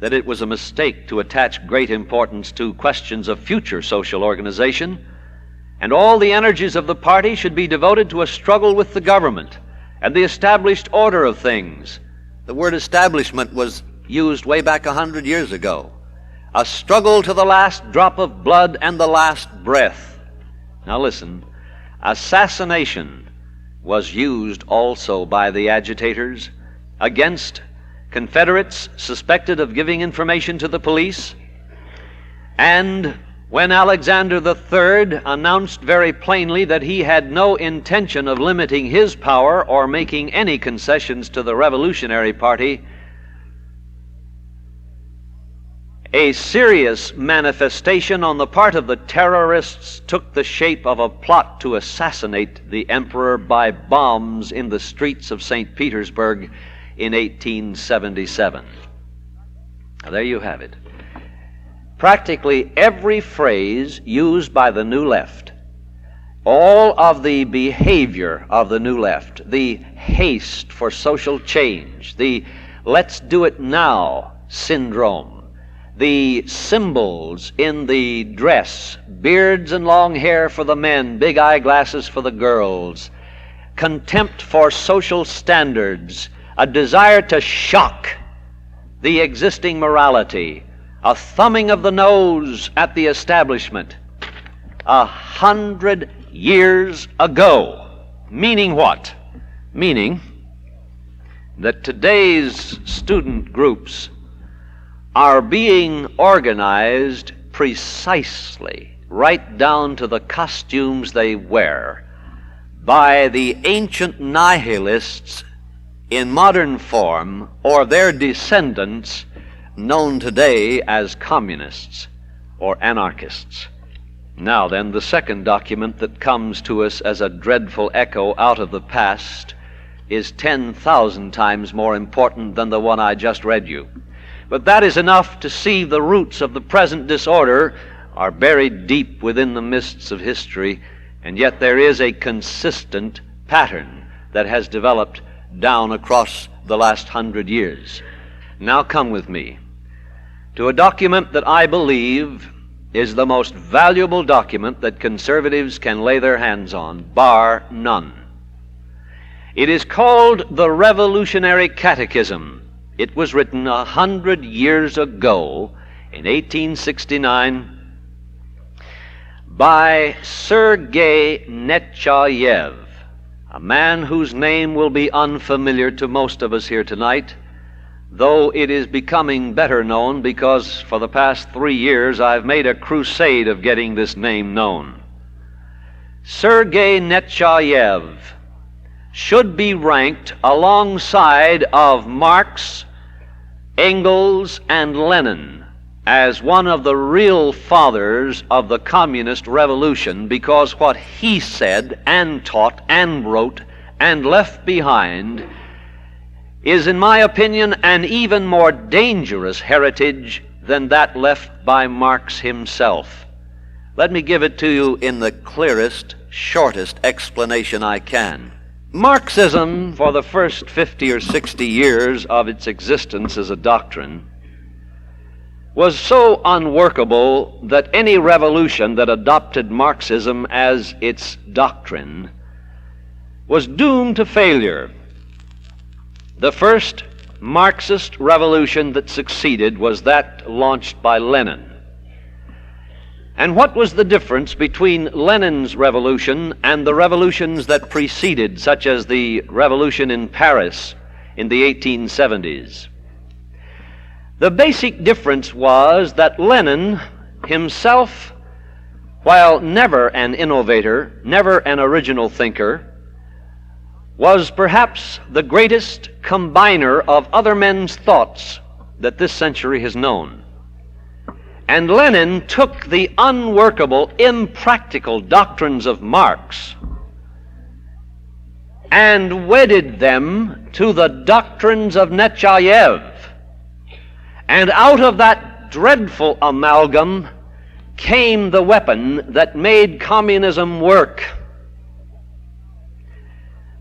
That it was a mistake to attach great importance to questions of future social organization, and all the energies of the party should be devoted to a struggle with the government and the established order of things. The word establishment was used way back 100 years ago. A struggle to the last drop of blood and the last breath. Now listen, assassination was used also by the agitators against Confederates suspected of giving information to the police. And when Alexander III announced very plainly that he had no intention of limiting his power or making any concessions to the Revolutionary Party, a serious manifestation on the part of the terrorists took the shape of a plot to assassinate the emperor by bombs in the streets of St. Petersburg in 1877. Now, there you have it. Practically every phrase used by the New Left, all of the behavior of the New Left, the haste for social change, the let's do it now syndrome, the symbols in the dress, beards and long hair for the men, big eyeglasses for the girls, contempt for social standards, a desire to shock the existing morality, a thumbing of the nose at the establishment 100 years ago. Meaning what? Meaning that today's student groups are being organized precisely, right down to the costumes they wear, by the ancient nihilists in modern form, or their descendants, known today as communists or anarchists. Now then, the second document that comes to us as a dreadful echo out of the past is 10,000 times more important than the one I just read you. But that is enough to see the roots of the present disorder are buried deep within the mists of history, and yet there is a consistent pattern that has developed down across the last 100 years. Now come with me to a document that I believe is the most valuable document that conservatives can lay their hands on, bar none. It is called the Revolutionary Catechism. It was written 100 years ago, in 1869, by Sergei Nechayev, a man whose name will be unfamiliar to most of us here tonight, though it is becoming better known because for the past 3 years I've made a crusade of getting this name known. Sergei Nechayev should be ranked alongside of Marx, Engels, and Lenin as one of the real fathers of the communist revolution, because what he said and taught and wrote and left behind is, in my opinion, an even more dangerous heritage than that left by Marx himself. Let me give it to you in the clearest, shortest explanation I can. Marxism, for the first 50 or 60 years of its existence as a doctrine, was so unworkable that any revolution that adopted Marxism as its doctrine was doomed to failure. The first Marxist revolution that succeeded was that launched by Lenin. And what was the difference between Lenin's revolution and the revolutions that preceded, such as the revolution in Paris in the 1870s? The basic difference was that Lenin himself, while never an innovator, never an original thinker, was perhaps the greatest combiner of other men's thoughts that this century has known. And Lenin took the unworkable, impractical doctrines of Marx and wedded them to the doctrines of Nechayev. And out of that dreadful amalgam came the weapon that made communism work.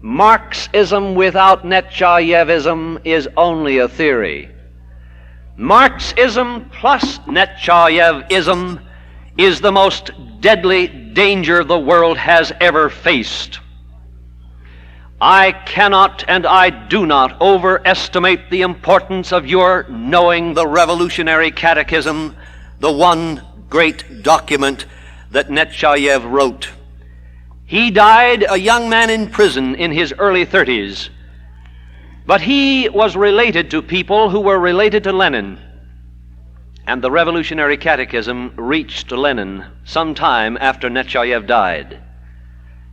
Marxism without Nechayevism is only a theory. Marxism plus Nechayevism is the most deadly danger the world has ever faced. I cannot and I do not overestimate the importance of your knowing the Revolutionary Catechism, the one great document that Nechayev wrote. He died a young man in prison in his early 30s, but he was related to people who were related to Lenin. And the Revolutionary Catechism reached Lenin some time after Nechayev died.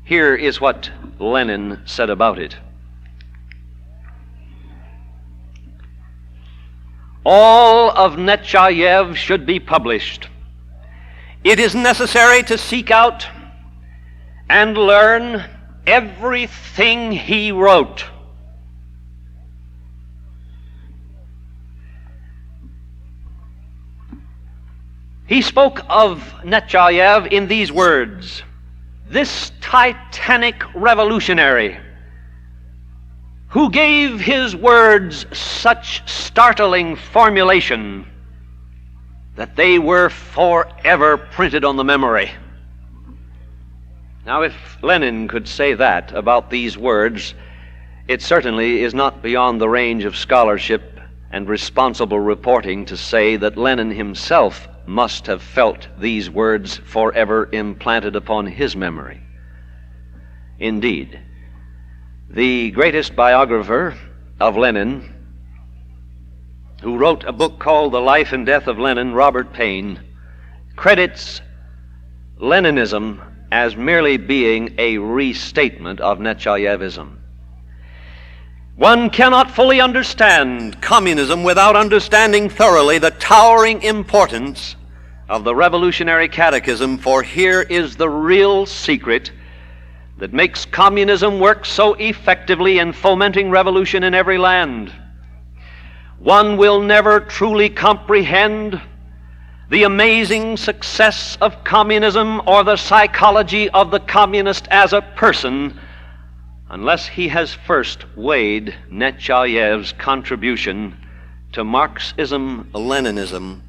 Here is what Lenin said about it. All of Nechayev should be published. It is necessary to seek out and learn everything he wrote. He spoke of Nechayev in these words: this titanic revolutionary who gave his words such startling formulation that they were forever printed on the memory. Now, if Lenin could say that about these words, it certainly is not beyond the range of scholarship and responsible reporting to say that Lenin himself must have felt these words forever implanted upon his memory. Indeed, the greatest biographer of Lenin, who wrote a book called The Life and Death of Lenin, Robert Payne, credits Leninism as merely being a restatement of Nechayevism. One cannot fully understand communism without understanding thoroughly the towering importance of the Revolutionary Catechism, for here is the real secret that makes communism work so effectively in fomenting revolution in every land. One will never truly comprehend the amazing success of communism or the psychology of the communist as a person unless he has first weighed Nechayev's contribution to Marxism-Leninism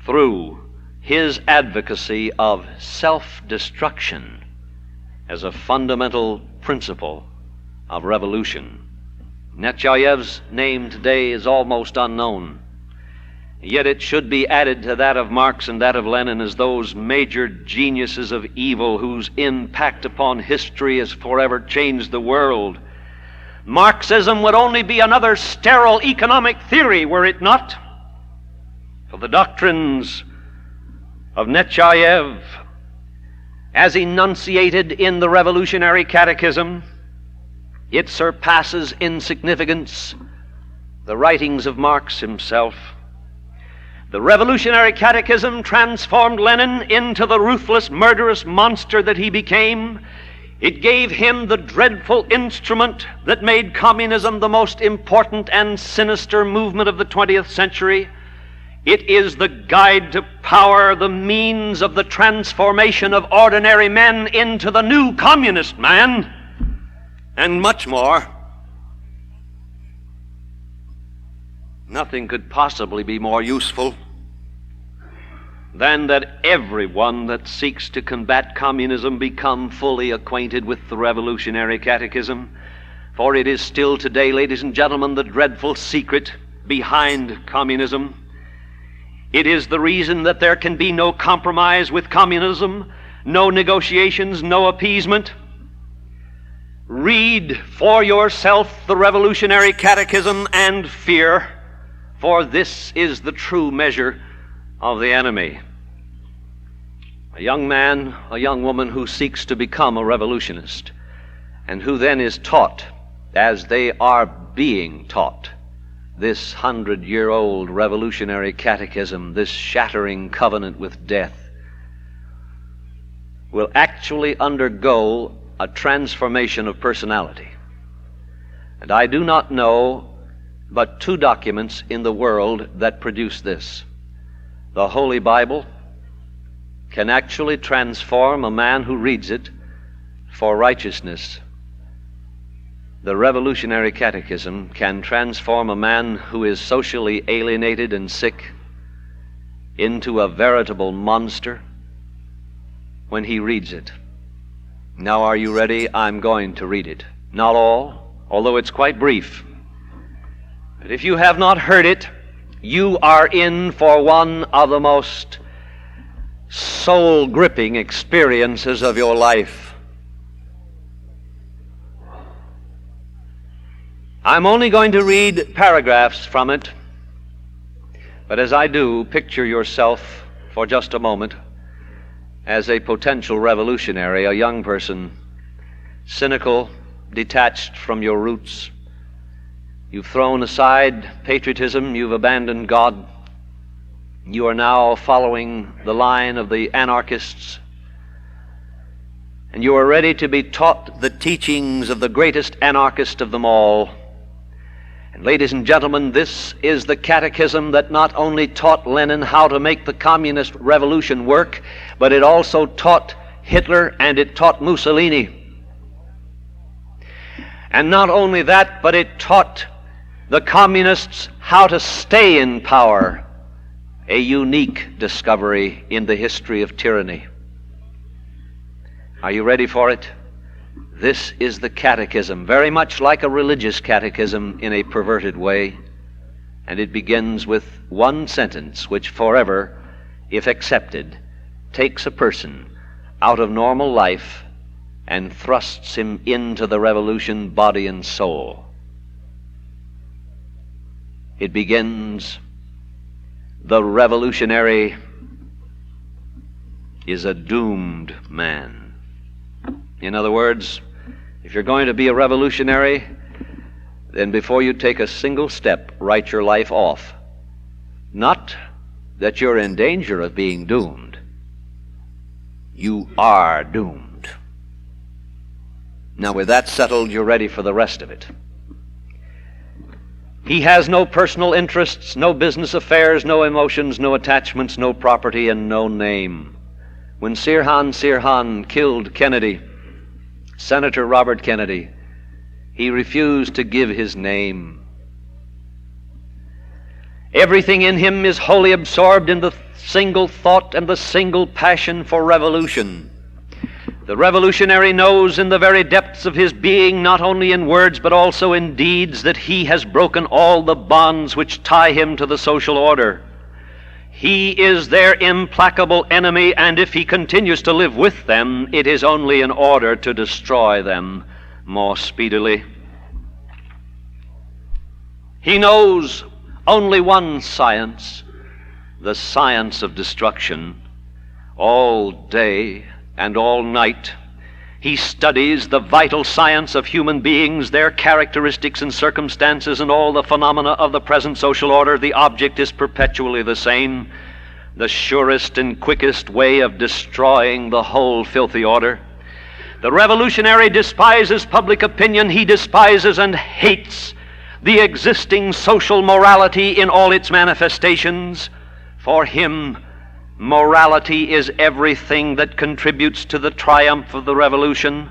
through his advocacy of self-destruction as a fundamental principle of revolution. Nechayev's name today is almost unknown, yet it should be added to that of Marx and that of Lenin as those major geniuses of evil whose impact upon history has forever changed the world. Marxism would only be another sterile economic theory were it not for the doctrines of Nechayev as enunciated in the Revolutionary Catechism. It surpasses in significance the writings of Marx himself. The Revolutionary Catechism transformed Lenin into the ruthless, murderous monster that he became. It gave him the dreadful instrument that made communism the most important and sinister movement of the 20th century. It is the guide to power, the means of the transformation of ordinary men into the new communist man, and much more. Nothing could possibly be more useful than that everyone that seeks to combat communism become fully acquainted with the Revolutionary Catechism, for it is still today, ladies and gentlemen, the dreadful secret behind communism. It is the reason that there can be no compromise with communism, no negotiations, no appeasement. Read for yourself the Revolutionary Catechism and fear, for this is the true measure of the enemy. A young man, a young woman who seeks to become a revolutionist, and who then is taught, as they are being taught, this 100-year-old Revolutionary Catechism, this shattering covenant with death, will actually undergo a transformation of personality. And I do not know but two documents in the world that produce this. The Holy Bible can actually transform a man who reads it for righteousness. The Revolutionary Catechism can transform a man who is socially alienated and sick into a veritable monster when he reads it. Now, are you ready? I'm going to read it. Not all, although it's quite brief. But if you have not heard it, you are in for one of the most soul-gripping experiences of your life. I'm only going to read paragraphs from it, but as I do, picture yourself for just a moment as a potential revolutionary, a young person, cynical, detached from your roots. You've thrown aside patriotism, you've abandoned God. You are now following the line of the anarchists, and you are ready to be taught the teachings of the greatest anarchist of them all. And ladies and gentlemen, this is the catechism that not only taught Lenin how to make the communist revolution work, but it also taught Hitler and it taught Mussolini. And not only that, but it taught the communists how to stay in power, a unique discovery in the history of tyranny. Are you ready for it? This is the catechism, very much like a religious catechism in a perverted way, and it begins with one sentence which forever, if accepted, takes a person out of normal life and thrusts him into the revolution, body and soul. It begins, "The revolutionary is a doomed man." In other words, if you're going to be a revolutionary, then before you take a single step, write your life off. Not that you're in danger of being doomed. You are doomed. Now, with that settled, you're ready for the rest of it. He has no personal interests, no business affairs, no emotions, no attachments, no property, and no name. When Sirhan killed Kennedy, Senator Robert Kennedy, he refused to give his name. Everything in him is wholly absorbed in the single thought and the single passion for revolution. The revolutionary knows in the very depths of his being, not only in words but also in deeds, that he has broken all the bonds which tie him to the social order. He is their implacable enemy, and if he continues to live with them, it is only in order to destroy them more speedily. He knows only one science, the science of destruction. All day and all night, he studies the vital science of human beings, their characteristics and circumstances, and all the phenomena of the present social order. The object is perpetually the same: the surest and quickest way of destroying the whole filthy order. The revolutionary despises public opinion. He despises and hates the existing social morality in all its manifestations. For him, morality is everything that contributes to the triumph of the revolution.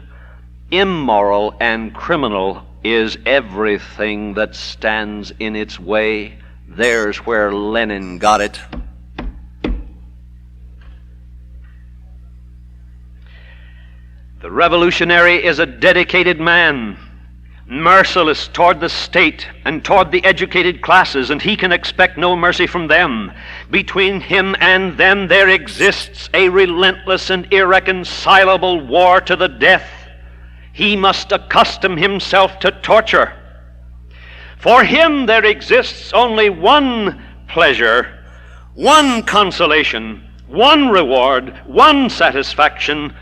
Immoral and criminal is everything that stands in its way. There's where Lenin got it. The revolutionary is a dedicated man, merciless toward the state and toward the educated classes, and he can expect no mercy from them. Between him and them there exists a relentless and irreconcilable war to the death. He must accustom himself to torture. For him there exists only one pleasure, one consolation, one reward, one satisfaction: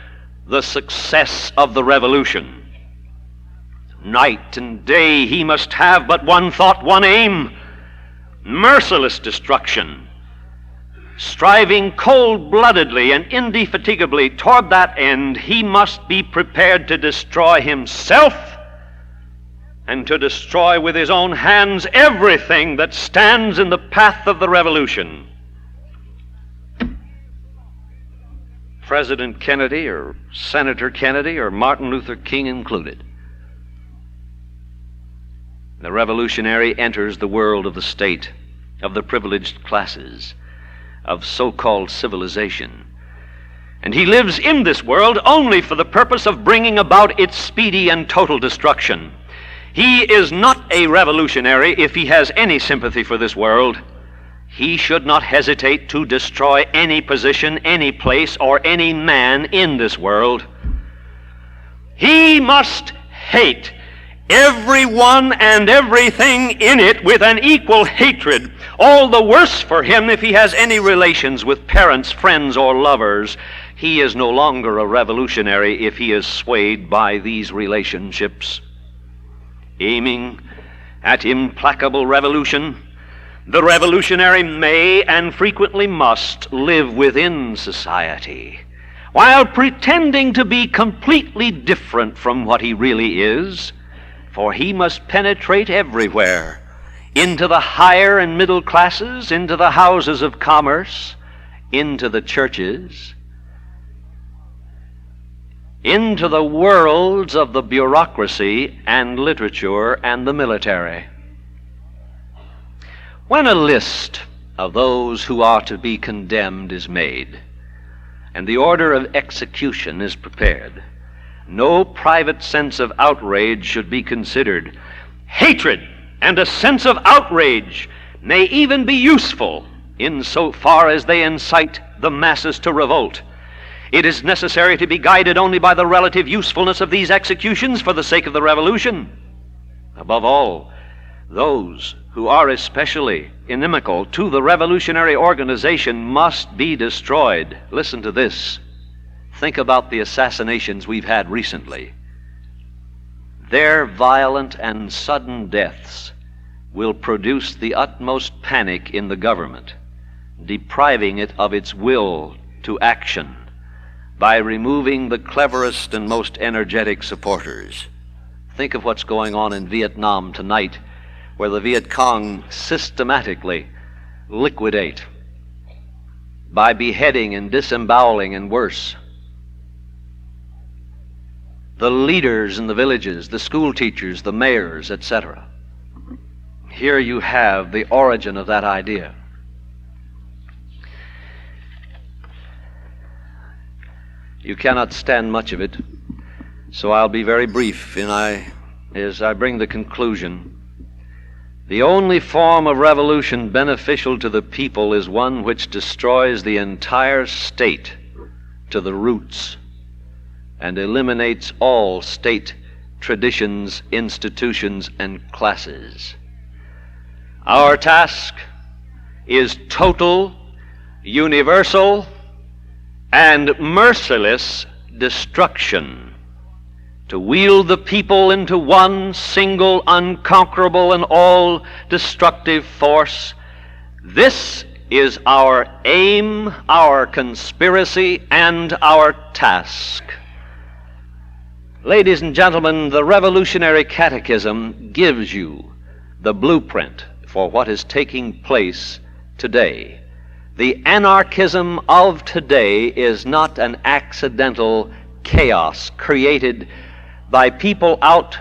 the success of the revolution. Night and day he must have but one thought, one aim: merciless destruction. striving cold-bloodedly and indefatigably toward that end, he must be prepared to destroy himself and to destroy with his own hands everything that stands in the path of the revolution. President Kennedy or Senator Kennedy or Martin Luther King included. The revolutionary enters the world of the state, of the privileged classes, of so-called civilization. And he lives in this world only for the purpose of bringing about its speedy and total destruction. He is not a revolutionary if he has any sympathy for this world. He should not hesitate to destroy any position, any place, or any man in this world. He must hate everyone and everything in it with an equal hatred, all the worse for him if he has any relations with parents, friends, or lovers. He is no longer a revolutionary if he is swayed by these relationships. Aiming at implacable revolution, the revolutionary may and frequently must live within society, while pretending to be completely different from what he really is, for he must penetrate everywhere, into the higher and middle classes, into the houses of commerce, into the churches, into the worlds of the bureaucracy and literature and the military. When a list of those who are to be condemned is made, and the order of execution is prepared, no private sense of outrage should be considered. Hatred and a sense of outrage may even be useful in so far as they incite the masses to revolt. It is necessary to be guided only by the relative usefulness of these executions for the sake of the revolution. Above all, those who are especially inimical to the revolutionary organization must be destroyed. Listen to this. Think about the assassinations we've had recently. Their violent and sudden deaths will produce the utmost panic in the government, depriving it of its will to action by removing the cleverest and most energetic supporters. Think of what's going on in Vietnam tonight, where the Viet Cong systematically liquidate by beheading and disemboweling and worse the leaders in the villages, the school teachers, the mayors, etc. Here you have the origin of that idea. You cannot stand much of it, so I'll be very brief as I bring the conclusion. The only form of revolution beneficial to the people is one which destroys the entire state to the roots and eliminates all state traditions, institutions, and classes. Our task is total, universal, and merciless destruction, to wield the people into one single, unconquerable, and all-destructive force. This is our aim, our conspiracy, and our task. Ladies and gentlemen, the Revolutionary Catechism gives you the blueprint for what is taking place today. The anarchism of today is not an accidental chaos created by people out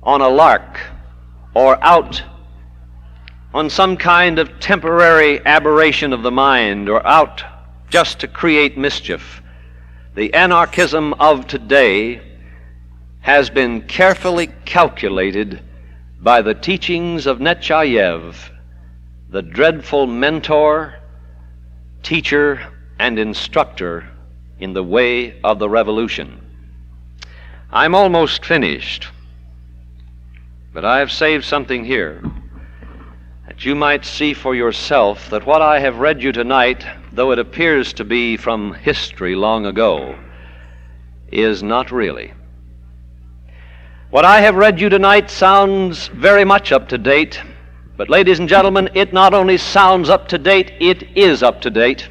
on a lark or out on some kind of temporary aberration of the mind or out just to create mischief. The anarchism of today has been carefully calculated by the teachings of Nechayev, the dreadful mentor, teacher, and instructor in the way of the revolution. I'm almost finished, but I have saved something here that you might see for yourself that what I have read you tonight, though it appears to be from history long ago, is not really. What I have read you tonight sounds very much up to date, But, ladies and gentlemen, it not only sounds up to date, it is up to date.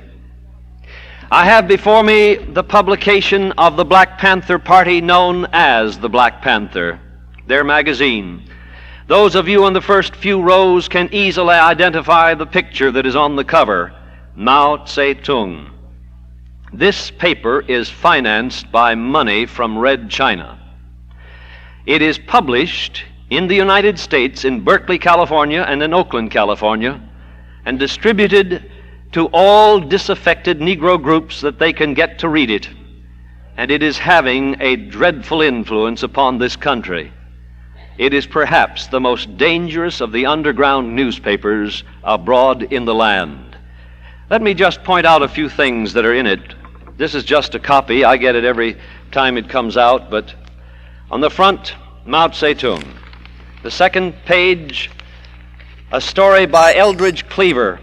I have before me the publication of the Black Panther Party known as the Black Panther, their magazine. Those of you on the first few rows can easily identify the picture that is on the cover, Mao Zedong. This paper is financed by money from Red China. It is published in the United States, in Berkeley, California, and in Oakland, California, and distributed to all disaffected Negro groups that they can get to read it. And it is having a dreadful influence upon this country. It is perhaps the most dangerous of the underground newspapers abroad in the land. Let me just point out a few things that are in it. This is just a copy. I get it every time it comes out, but on the front, Mao Zedong. The second page, a story by Eldridge Cleaver.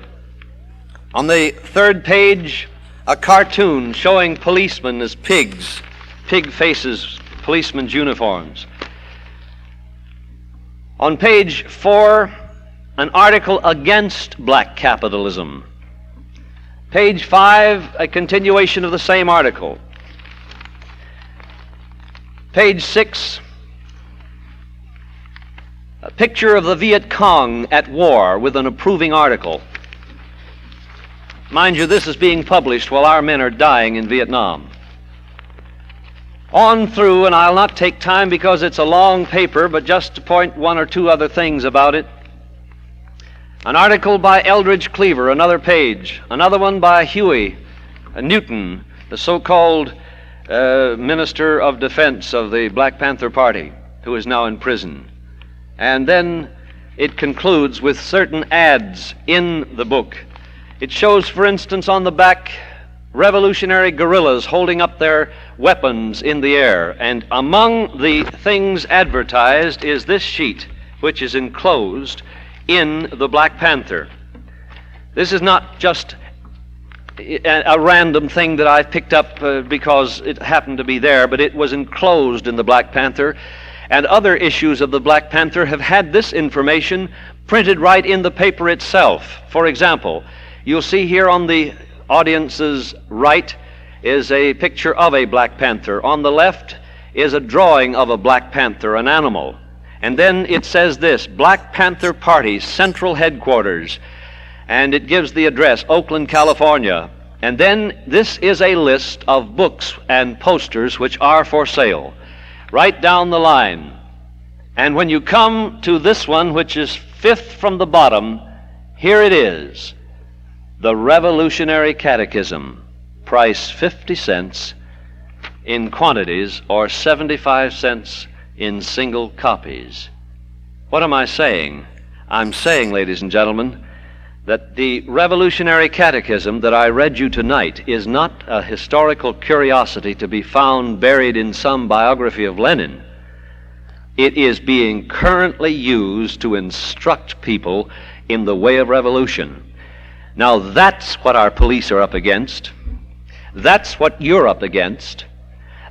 On the third page, a cartoon showing policemen as pigs, pig faces, policemen's uniforms. On page 4, an article against black capitalism. Page 5, a continuation of the same article. Page 6, a picture of the Viet Cong at war with an approving article. Mind you, this is being published while our men are dying in Vietnam. On through, and I'll not take time because it's a long paper, but just to point one or two other things about it. An article by Eldridge Cleaver, another page. Another one by Huey Newton, the so-called Minister of Defense of the Black Panther Party, who is now in prison. And then it concludes with certain ads in the book. It shows, for instance, on the back, revolutionary guerrillas holding up their weapons in the air. And among the things advertised is this sheet, which is enclosed in the Black Panther. This is not just a random thing that I picked up because it happened to be there, but it was enclosed in the Black Panther. And other issues of the Black Panther have had this information printed right in the paper itself. For example, you'll see here on the audience's right is a picture of a Black Panther. On the left is a drawing of a Black Panther, an animal. And then it says this, Black Panther Party Central Headquarters. And it gives the address, Oakland, California. And then this is a list of books and posters which are for sale, right down the line. And when you come to this one, which is fifth from the bottom, here it is. The Revolutionary Catechism, price 50 cents in quantities or 75 cents in single copies. What am I saying? I'm saying, ladies and gentlemen, that the Revolutionary Catechism that I read you tonight is not a historical curiosity to be found buried in some biography of Lenin. It is being currently used to instruct people in the way of revolution. Now that's what our police are up against. That's what you're up against.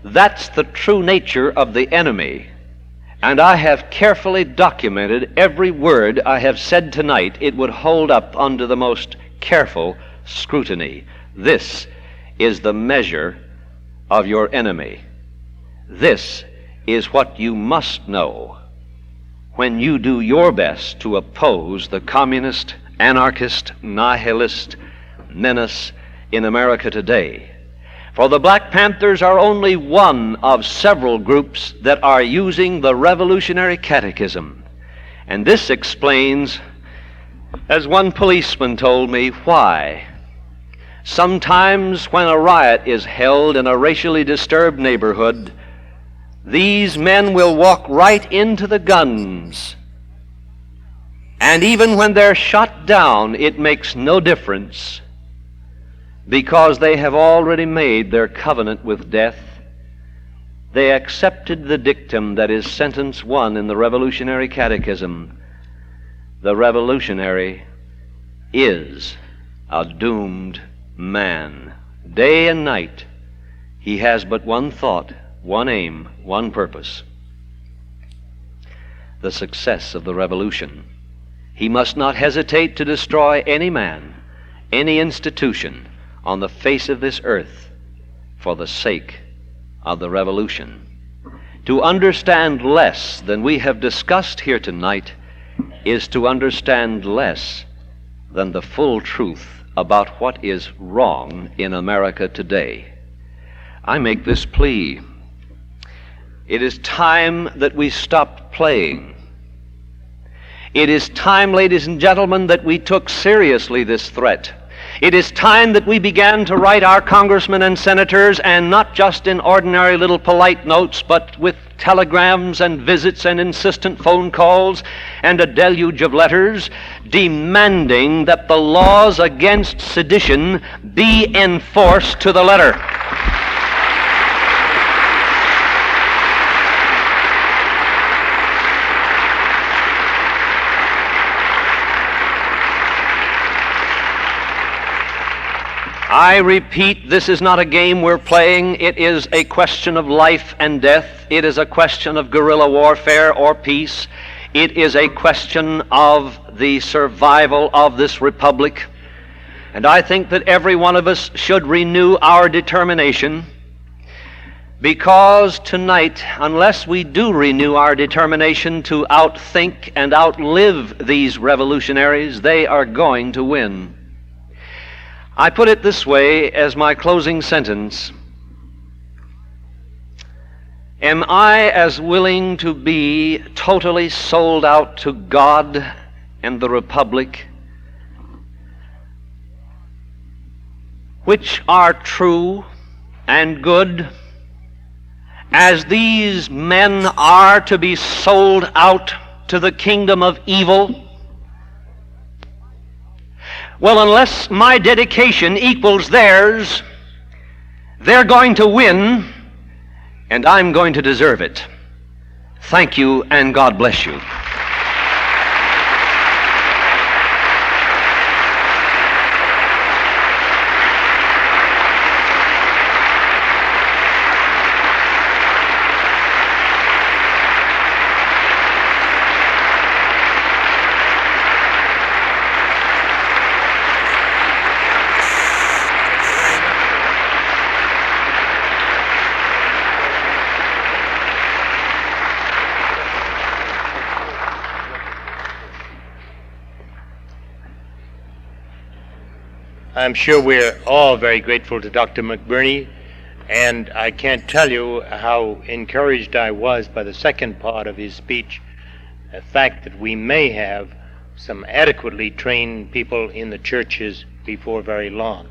That's the true nature of the enemy. And I have carefully documented every word I have said tonight. It would hold up under the most careful scrutiny. This is the measure of your enemy. This is what you must know when you do your best to oppose the communist, anarchist, nihilist menace in America today. For the Black Panthers are only one of several groups that are using the Revolutionary Catechism. And this explains, as one policeman told me, why. Sometimes when a riot is held in a racially disturbed neighborhood, these men will walk right into the guns. And even when they're shot down, it makes no difference, because they have already made their covenant with death. They accepted the dictum that is sentence 1 in the Revolutionary Catechism. The revolutionary is a doomed man. Day and night, he has but one thought, one aim, one purpose: the success of the revolution. He must not hesitate to destroy any man, any institution on the face of this earth for the sake of the revolution. To understand less than we have discussed here tonight is to understand less than the full truth about what is wrong in America today. I make this plea. It is time that we stopped playing. It is time, ladies and gentlemen, that we took seriously this threat. It is time that we began to write our congressmen and senators, and not just in ordinary little polite notes, but with telegrams and visits and insistent phone calls and a deluge of letters, demanding that the laws against sedition be enforced to the letter. I repeat, this is not a game we're playing. It is a question of life and death. It is a question of guerrilla warfare or peace. It is a question of the survival of this republic. And I think that every one of us should renew our determination, because tonight, unless we do renew our determination to outthink and outlive these revolutionaries, they are going to win. I put it this way as my closing sentence. Am I as willing to be totally sold out to God and the Republic, which are true and good, as these men are to be sold out to the kingdom of evil? Well, unless my dedication equals theirs, they're going to win, and I'm going to deserve it. Thank you, and God bless you. I'm sure we're all very grateful to Dr. McBirnie, and I can't tell you how encouraged I was by the second part of his speech, the fact that we may have some adequately trained people in the churches before very long.